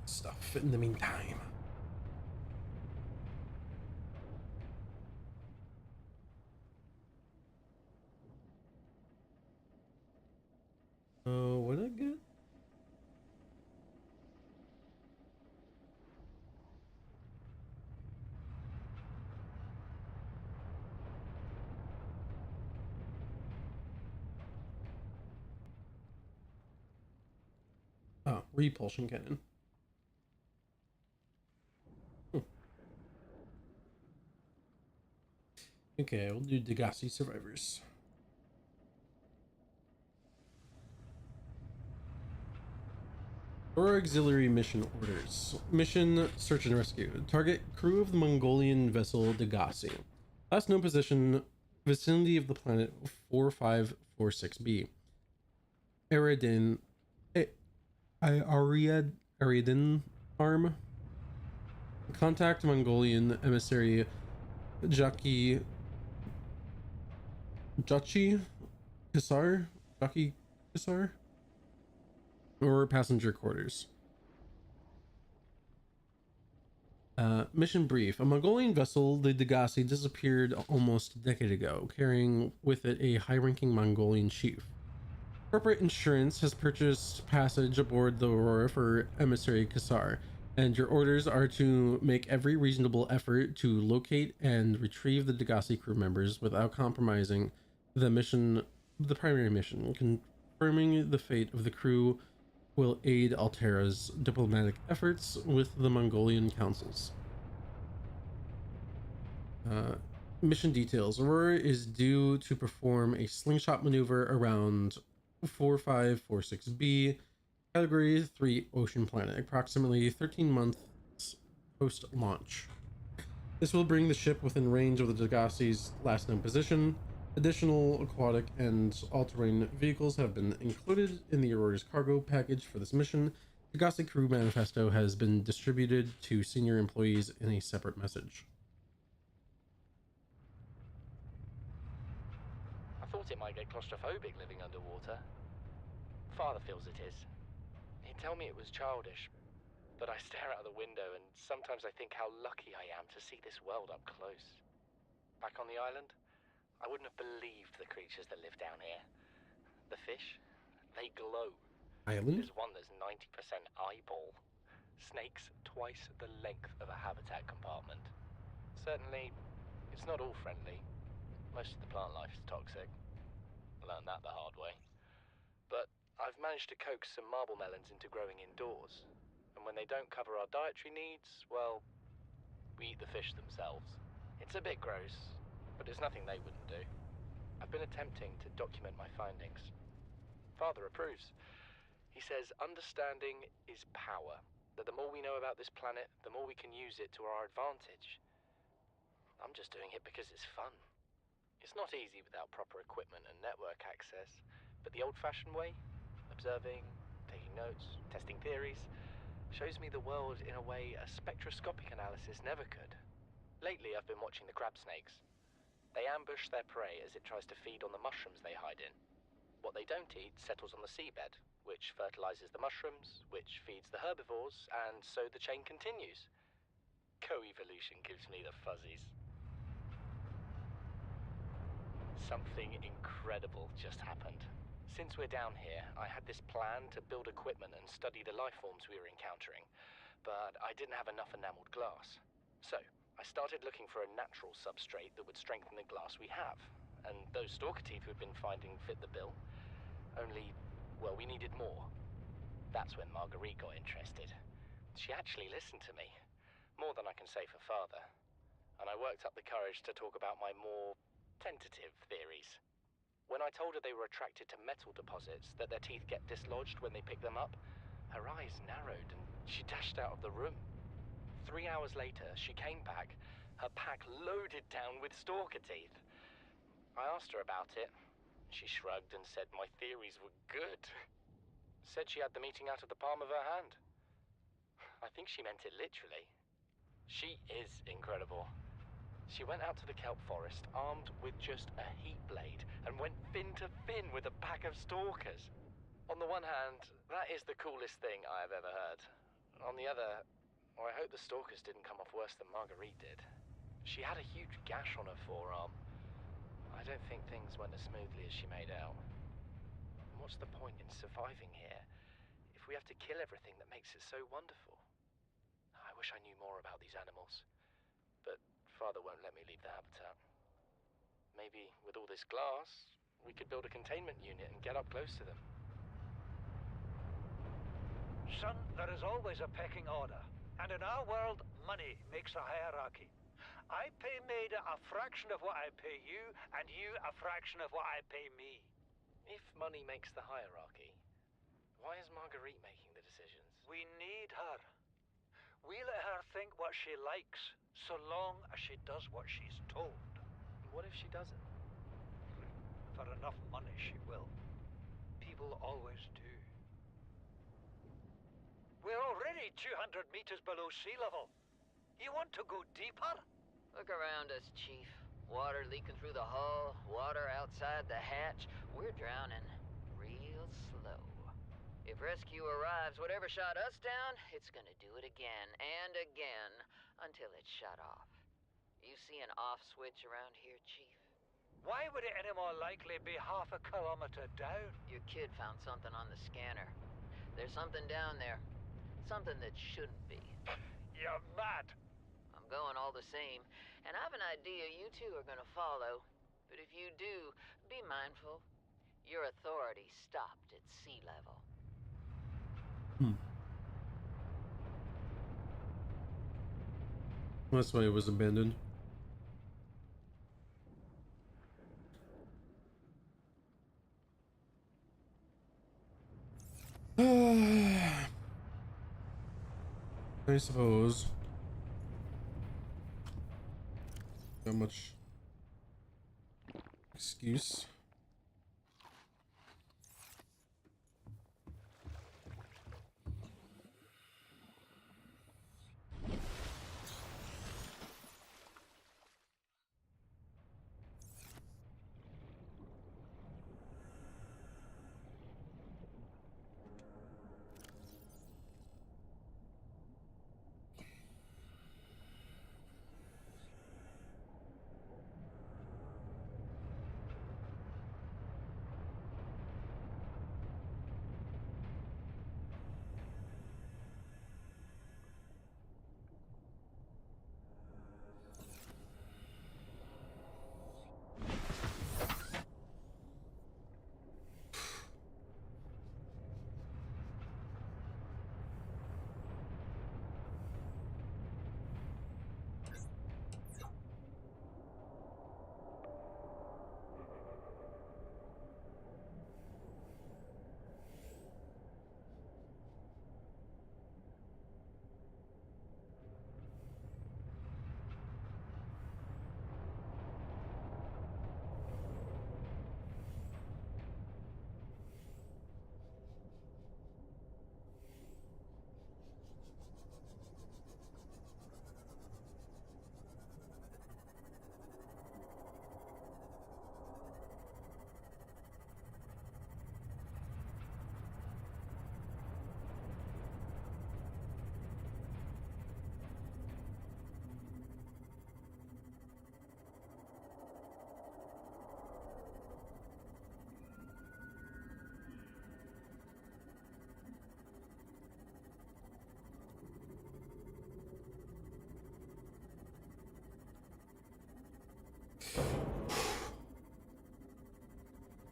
stuff in the meantime. What did I get? Oh, repulsion cannon. Okay, we'll do Degassi survivors. Or auxiliary mission orders. Mission search and rescue. Target crew of the Mongolian vessel Degassi. Last known position, vicinity of the planet 4546b. Aridin. Aridin arm. Contact Mongolian emissary Jachi Kisar? Jachi Kisar? Or passenger quarters. Mission brief. A Mongolian vessel, the Degassi, disappeared almost a decade ago, carrying with it a high-ranking Mongolian chief. Corporate insurance has purchased passage aboard the Aurora for emissary Kassar, and your orders are to make every reasonable effort to locate and retrieve the Degassi crew members without compromising the primary mission. Confirming the fate of the crew will aid Altera's diplomatic efforts with the Mongolian councils. Mission details. Aurora is due to perform a slingshot maneuver around 4546b, Category 3 Ocean Planet, approximately 13 months post-launch. This will bring the ship within range of the Degassi's last known position. Additional aquatic and all-terrain vehicles have been included in the Aurora's cargo package for this mission. The Degassi crew manifesto has been distributed to senior employees in a separate message. I thought it might get claustrophobic living underwater. Father feels it is. He'd tell me it was childish, but I stare out of the window and sometimes I think how lucky I am to see this world up close. Back on the island, I wouldn't have believed the creatures that live down here. The fish, they glow. Island? There's one that's 90% eyeball. Snakes twice the length of a habitat compartment. Certainly, it's not all friendly. Most of the plant life is toxic. I learned that the hard way. But I've managed to coax some marble melons into growing indoors. And when they don't cover our dietary needs, well, we eat the fish themselves. It's a bit gross, but it's nothing they wouldn't do. I've been attempting to document my findings. Father approves. He says understanding is power, that the more we know about this planet, the more we can use it to our advantage. I'm just doing it because it's fun. It's not easy without proper equipment and network access, but the old-fashioned way, observing, taking notes, testing theories, shows me the world in a way a spectroscopic analysis never could. Lately, I've been watching the crab snakes. They ambush their prey as it tries to feed on the mushrooms they hide in. What they don't eat settles on the seabed, which fertilizes the mushrooms, which feeds the herbivores, and so the chain continues. Co-evolution gives me the fuzzies. Something incredible just happened. Since we're down here, I had this plan to build equipment and study the life forms we were encountering, but I didn't have enough enameled glass. So, I started looking for a natural substrate that would strengthen the glass we have, and those stalker teeth we'd been finding fit the bill. Only, well, we needed more. That's when Marguerite got interested. She actually listened to me, more than I can say for Father, and I worked up the courage to talk about my more tentative theories. When I told her they were attracted to metal deposits, that their teeth get dislodged when they pick them up, her eyes narrowed and she dashed out of the room. 3 hours later, she came back, her pack loaded down with stalker teeth. I asked her about it. She shrugged and said my theories were good. Said she had the meeting out of the palm of her hand. I think she meant it literally. She is incredible. She went out to the kelp forest, armed with just a heat blade, and went fin to fin with a pack of stalkers. On the one hand, that is the coolest thing I have ever heard. On the other, well, I hope the stalkers didn't come off worse than Marguerite did. She had a huge gash on her forearm. I don't think things went as smoothly as she made out. What's the point in surviving here if we have to kill everything that makes it so wonderful? I wish I knew more about these animals, but Father won't let me leave the habitat. Maybe with all this glass, we could build a containment unit and get up close to them. Son, there is always a pecking order, and in our world, money makes a hierarchy. I pay Maida a fraction of what I pay you, and you a fraction of what I pay me. If money makes the hierarchy, why is Marguerite making the decisions? We need her. We let her think what she likes, so long as she does what she's told. What if she doesn't? For enough money, she will. People always do. We're already 200 meters below sea level. You want to go deeper? Look around us, Chief. Water leaking through the hull, water outside the hatch. We're drowning real slow. If rescue arrives, whatever shot us down, it's gonna do it again and again until it's shut off. You see an off switch around here, Chief? Why would it any more likely be half a kilometer down? Your kid found something on the scanner. There's something down there. Something that shouldn't be. You're mad. I'm going all the same, and I have an idea you two are gonna follow. But if you do, be mindful. Your authority stopped at sea level. That's why it was abandoned. I suppose. Not much excuse.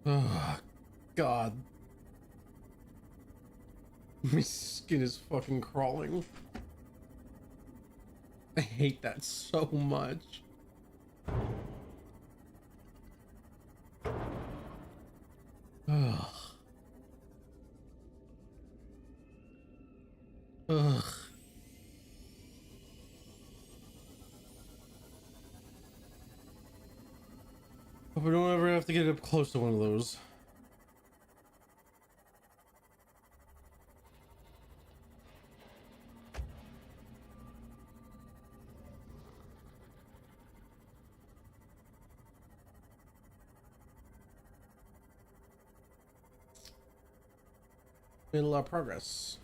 Oh, God. My skin is fucking crawling. I hate that so much. Ugh. Ugh. Hope we don't ever have to get up close to one of those. Made a lot of progress.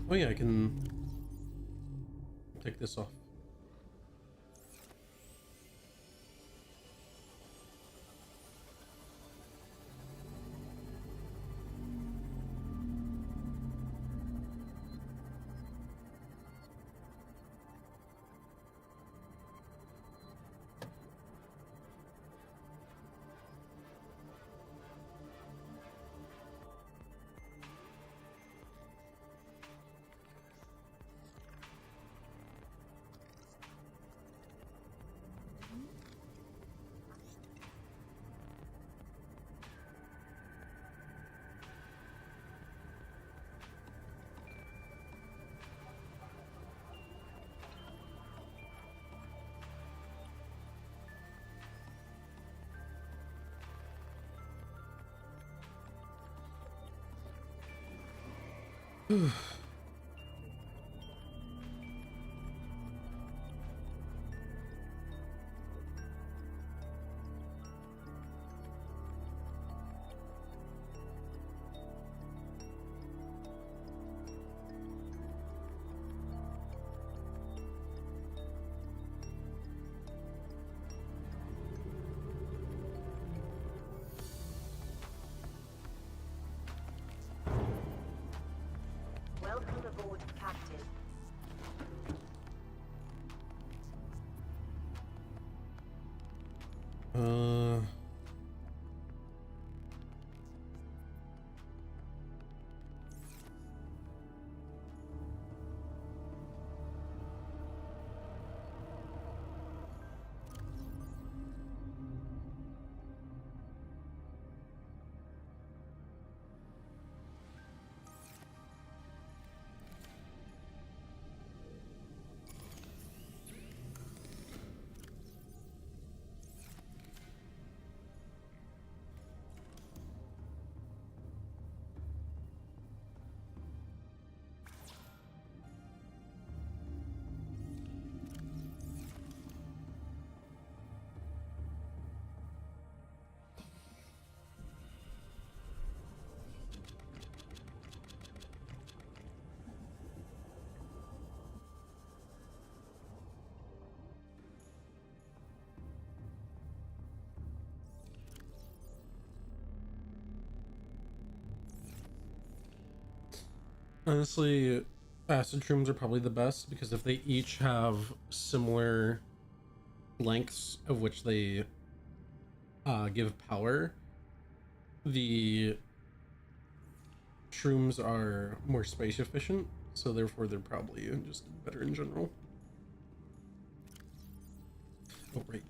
Oh yeah, I can take this off. Welcome aboard, Captain. Honestly, acid shrooms are probably the best because if they each have similar lengths of which they give power, the shrooms are more space efficient, so therefore they're probably just better in general. Oh, right.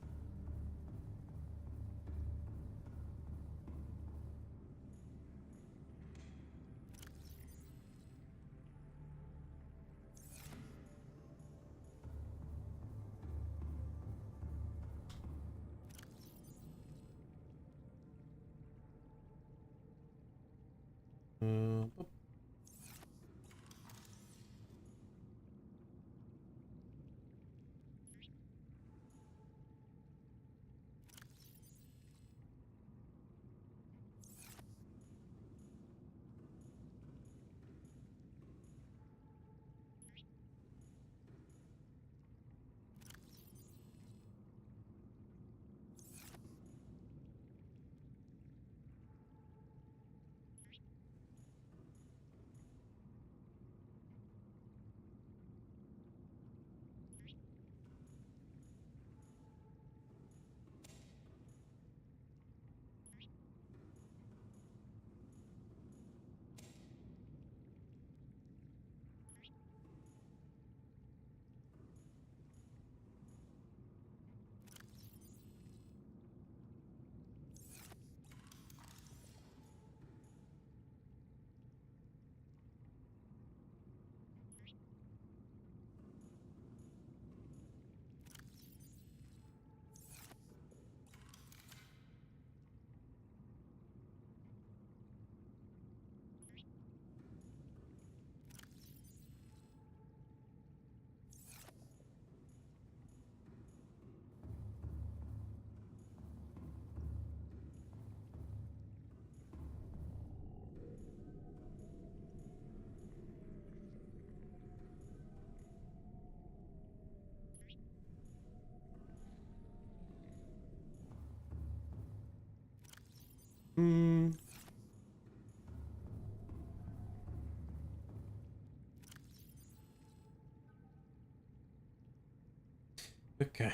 Okay.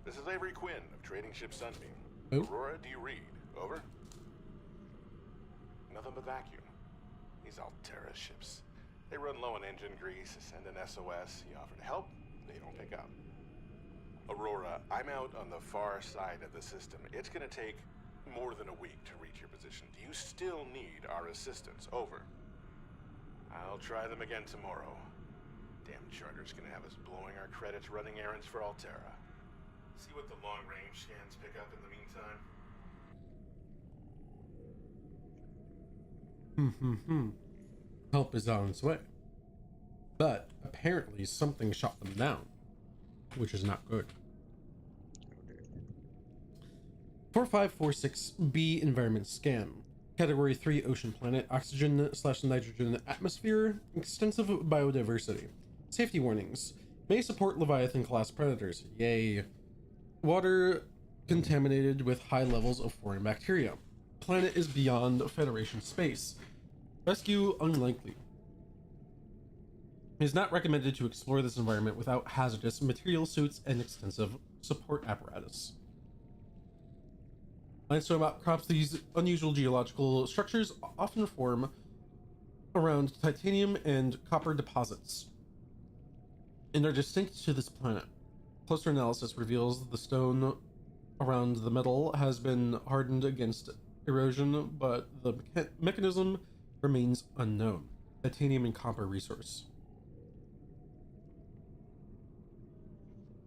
This is Avery Quinn of Trading Ship Sunbeam. Oh. Aurora, do you read? Over? Nothing but vacuum. These Altera ships. They run low on engine grease, send an SOS, you offer to help, they don't pick up. Aurora, I'm out on the far side of the system. It's gonna take more than a week to reach your position. Do you still need our assistance? Over. I'll try them again tomorrow. Damn charter's gonna have us blowing our credits running errands for Altera. See what the long-range scans pick up in the meantime. Help is on its way. But apparently something shot them down, which is not good. 4546B environment scan. Category 3 ocean planet, oxygen/nitrogen atmosphere, extensive biodiversity. Safety warnings. May support Leviathan class predators. Yay. Water contaminated with high levels of foreign bacteria. Planet is beyond Federation space. Rescue unlikely. It is not recommended to explore this environment without hazardous material suits and extensive support apparatus. Limestone outcrops. These unusual geological structures often form around titanium and copper deposits and are distinct to this planet. Closer analysis reveals the stone around the metal has been hardened against erosion, but the mechanism remains unknown. Titanium and copper resource.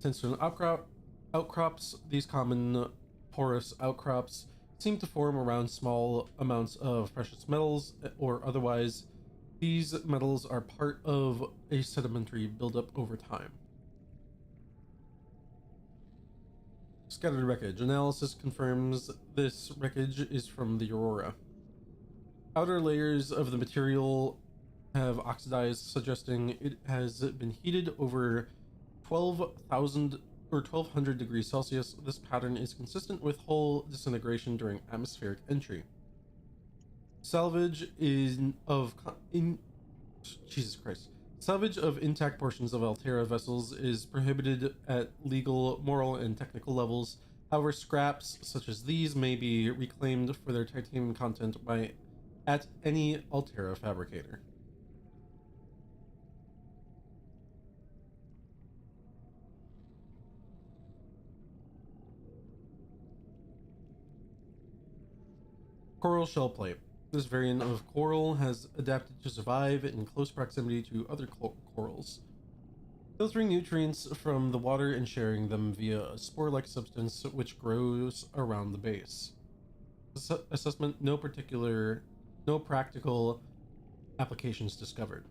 Sandstone outcrops. These common porous outcrops seem to form around small amounts of precious metals or otherwise. These metals are part of a sedimentary buildup over time. Scattered wreckage. Analysis confirms this wreckage is from the Aurora. Outer layers of the material have oxidized, suggesting it has been heated over 12,000 or 1200 degrees Celsius. This pattern is consistent with hull disintegration during atmospheric entry. Salvage Salvage of intact portions of Altera vessels is prohibited at legal, moral, and technical levels. However, scraps such as these may be reclaimed for their titanium content at any Altera fabricator. Coral shell plate. This variant of coral has adapted to survive in close proximity to other corals, filtering nutrients from the water and sharing them via a spore-like substance which grows around the base. Assessment: no practical applications discovered.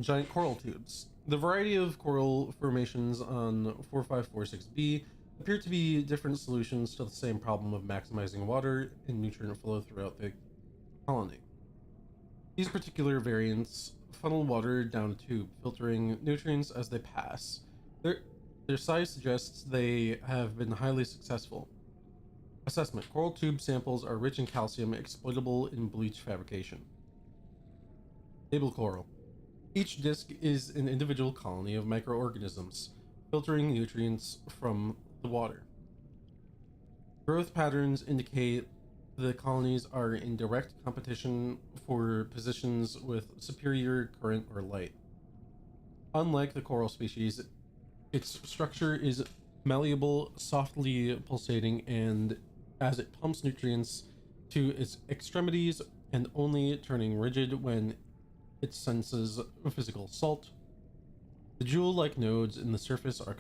Giant coral tubes. The variety of coral formations on 4546b appear to be different solutions to the same problem of maximizing water and nutrient flow throughout the colony. These particular variants funnel water down a tube, filtering nutrients as they pass. Their size suggests they have been highly successful. Assessment: coral tube samples are rich in calcium, exploitable in bleach fabrication. Table coral. Each disc is an individual colony of microorganisms, filtering nutrients from the water. Growth patterns indicate the colonies are in direct competition for positions with superior current or light. Unlike the coral species, its structure is malleable, softly pulsating, and as it pumps nutrients to its extremities and only turning rigid when it senses physical salt. The jewel-like nodes in the surface are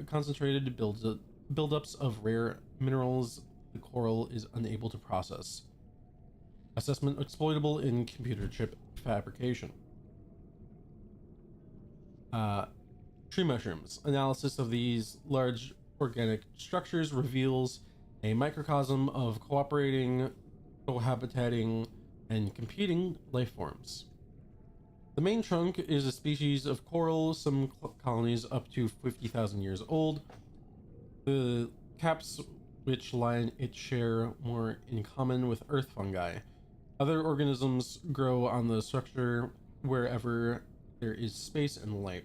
concentrated buildups of rare minerals the coral is unable to process. Assessment: exploitable in computer chip fabrication. Tree mushrooms. Analysis of these large organic structures reveals a microcosm of cooperating, cohabitating, and competing life forms. The main trunk is a species of coral, some colonies up to 50,000 years old. The caps which line it share more in common with earth fungi. Other organisms grow on the structure wherever there is space and light.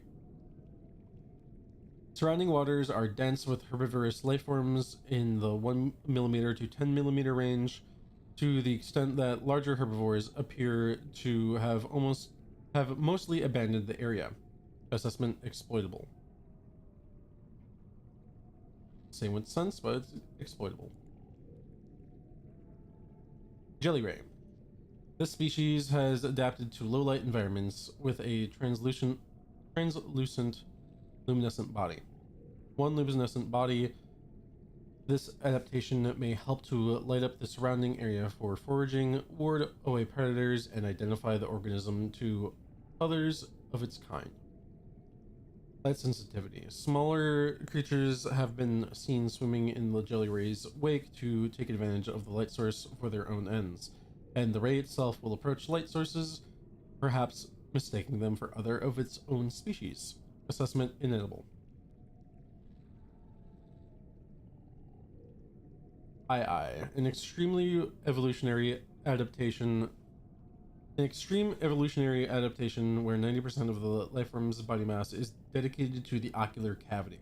Surrounding waters are dense with herbivorous life forms in the 1 millimeter to 10 millimeter range, to the extent that larger herbivores appear to have mostly abandoned the area. Assessment: exploitable. Same with sense, but it's exploitable. Jelly ray. This species has adapted to low light environments with a translucent luminescent body. One luminescent body. This adaptation may help to light up the surrounding area for foraging, ward away predators, and identify the organism to others of its kind. Light sensitivity. Smaller creatures have been seen swimming in the jelly ray's wake to take advantage of the light source for their own ends, and the ray itself will approach light sources, perhaps mistaking them for other of its own species. Assessment inedible. An extreme evolutionary adaptation where 90% of the lifeform's body mass is dedicated to the ocular cavity.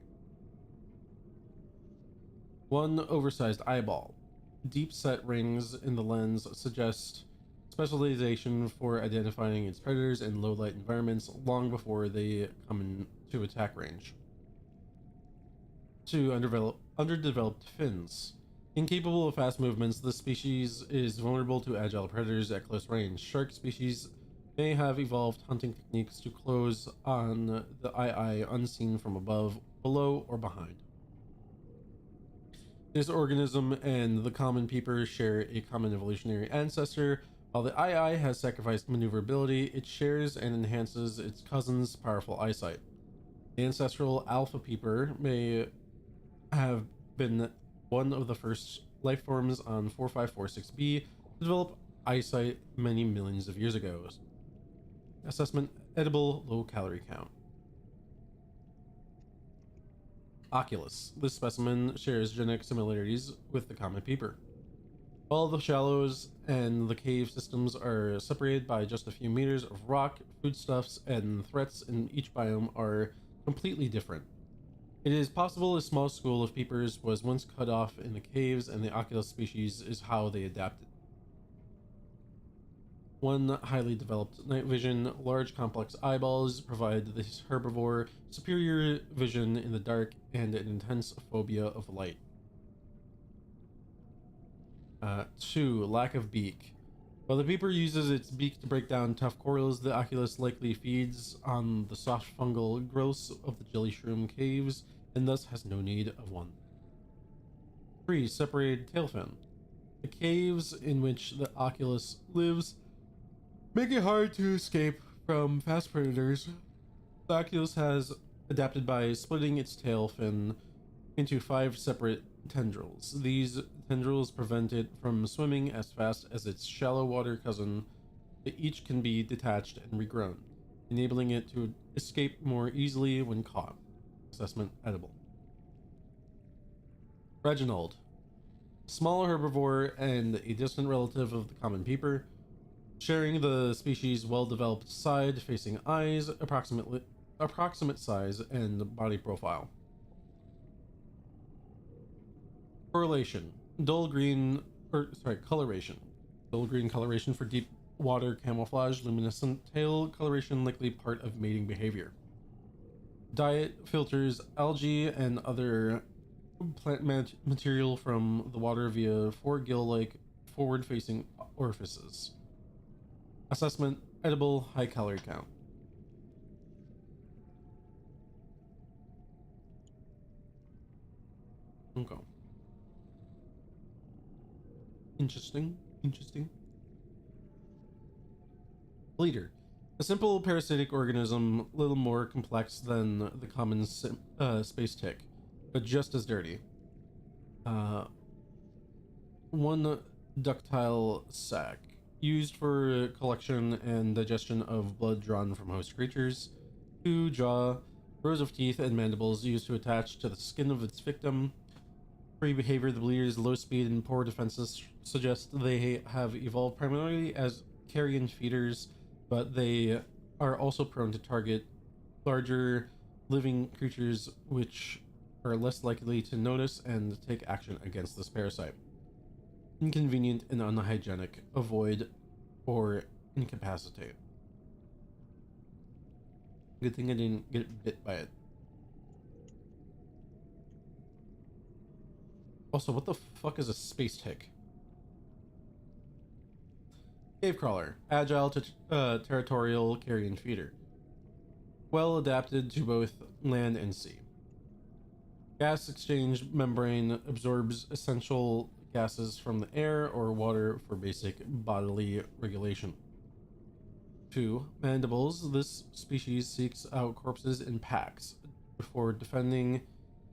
One oversized eyeball. Deep set rings in the lens suggest specialization for identifying its predators in low light environments long before they come into attack range. 2. Underdeveloped fins. Incapable of fast movements, this species is vulnerable to agile predators at close range. Shark species may have evolved hunting techniques to close on the eye unseen from above, below, or behind. This organism and the common peeper share a common evolutionary ancestor. While the eye has sacrificed maneuverability, it shares and enhances its cousin's powerful eyesight. The ancestral alpha peeper may have been one of the first life forms on 4546b to develop eyesight many millions of years ago. Assessment edible, low calorie count. Oculus. This specimen shares genetic similarities with the common peeper. While the shallows and the cave systems are separated by just a few meters of rock, foodstuffs and threats in each biome are completely different. It is possible a small school of peepers was once cut off in the caves, and the Oculus species is how they adapted. 1. Highly developed night vision. Large complex eyeballs provide this herbivore superior vision in the dark and an intense phobia of light. 2. Lack of beak. While the peeper uses its beak to break down tough corals, the Oculus likely feeds on the soft fungal growths of the jelly shroom caves and thus has no need of one. 3. Separated tail fin. The caves in which the Oculus lives make it hard to escape from fast predators. The Oculus has adapted by splitting its tail fin into 5 separate tendrils. These tendrils prevent it from swimming as fast as its shallow water cousin. Each can be detached and regrown, enabling it to escape more easily when caught. Assessment edible. Reginald. Small herbivore and a distant relative of the common peeper, sharing the species' well-developed side-facing eyes, approximate size, and body profile. Coloration. Coloration. Dull green coloration for deep water camouflage, luminescent tail coloration likely part of mating behavior. Diet filters algae and other plant material from the water via 4 gill-like forward-facing orifices. Assessment edible, high calorie count. Okay. Interesting. Bleeder. A simple parasitic organism, little more complex than the common space tick, but just as dirty. 1 ductile sac, used for collection and digestion of blood drawn from host creatures. 2 jaw, rows of teeth and mandibles used to attach to the skin of its victim. 3 behavior. The bleeder's low speed and poor defenses suggest they have evolved primarily as carrion feeders, but they are also prone to target larger living creatures, which are less likely to notice and take action against this parasite. Inconvenient and unhygienic. Avoid or incapacitate. Good thing I didn't get bit by it. Also, what the fuck is a space tick? Cave crawler. Agile to territorial carrion feeder. Well adapted to both land and sea. Gas exchange membrane absorbs essential gases from the air or water for basic bodily regulation. 2 mandibles. This species seeks out corpses in packs. before defending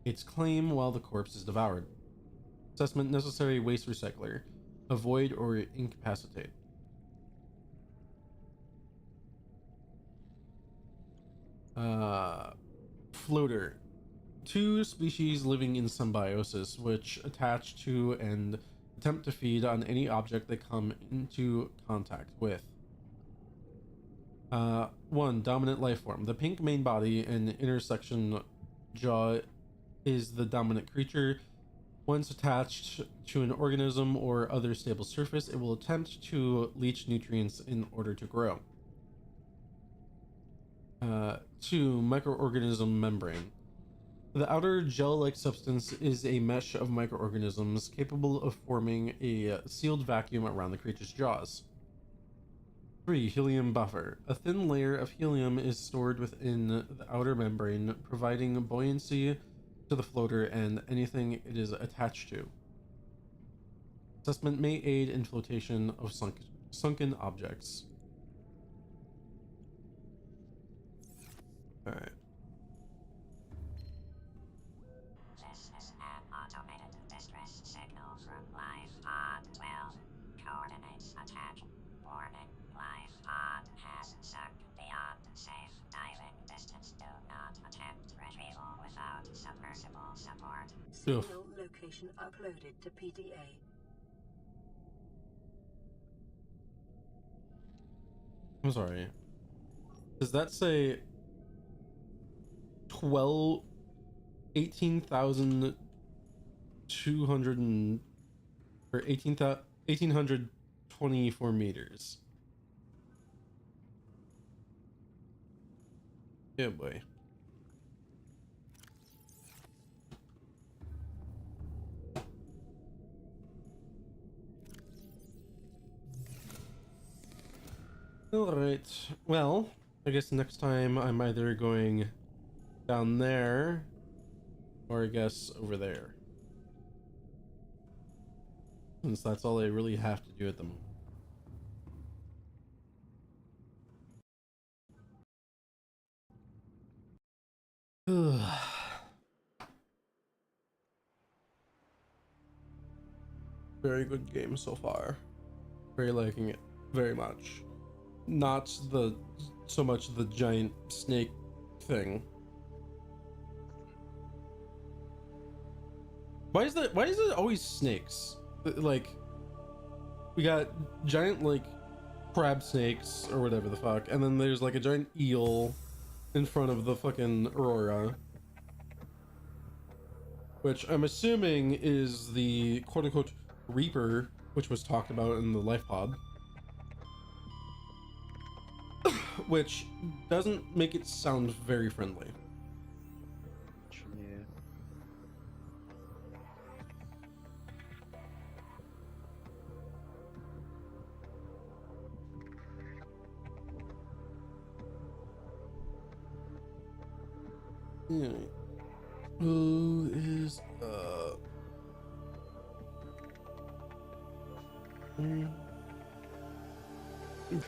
its claim while the corpse is devoured. Assessment: necessary waste recycler. Avoid or incapacitate. Floater. 2 species living in symbiosis which attach to and attempt to feed on any object they come into contact with. 1. Dominant life form. The pink main body and intersection jaw is the dominant creature. Once attached to an organism or other stable surface, it will attempt to leach nutrients in order to grow. 2. Microorganism membrane. The outer gel-like substance is a mesh of microorganisms capable of forming a sealed vacuum around the creature's jaws. 3. Helium buffer. A thin layer of helium is stored within the outer membrane, providing buoyancy to the floater and anything it is attached to. Assessment: may aid in flotation of sunken objects. Alright. This is an automated distress signal from Life Pod 12. Coordinates attached. Warning: Life Pod has sunk beyond safe diving distance. Do not attempt retrieval without submersible support. Signal location uploaded to PDA. I'm sorry. Does that say 18,200 or 18,824 meters? Yeah, boy. Alright, well, I guess next time I'm either going down there, or I guess over there. Since that's all I really have to do at the moment. Very good game so far. Very liking it very much. Not so much the giant snake thing. Why is it always snakes? Like, we got giant like crab snakes or whatever the fuck, and then there's like a giant eel in front of the fucking Aurora, which I'm assuming is the quote-unquote Reaper, which was talked about in the life pod. Which doesn't make it sound very friendly. Yeah. Who is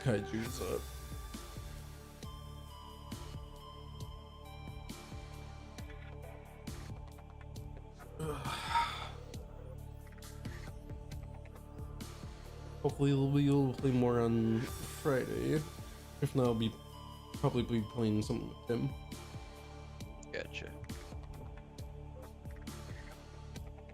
Kaiju's up? Hopefully we'll play more on Friday. If not, I'll probably be playing something with him.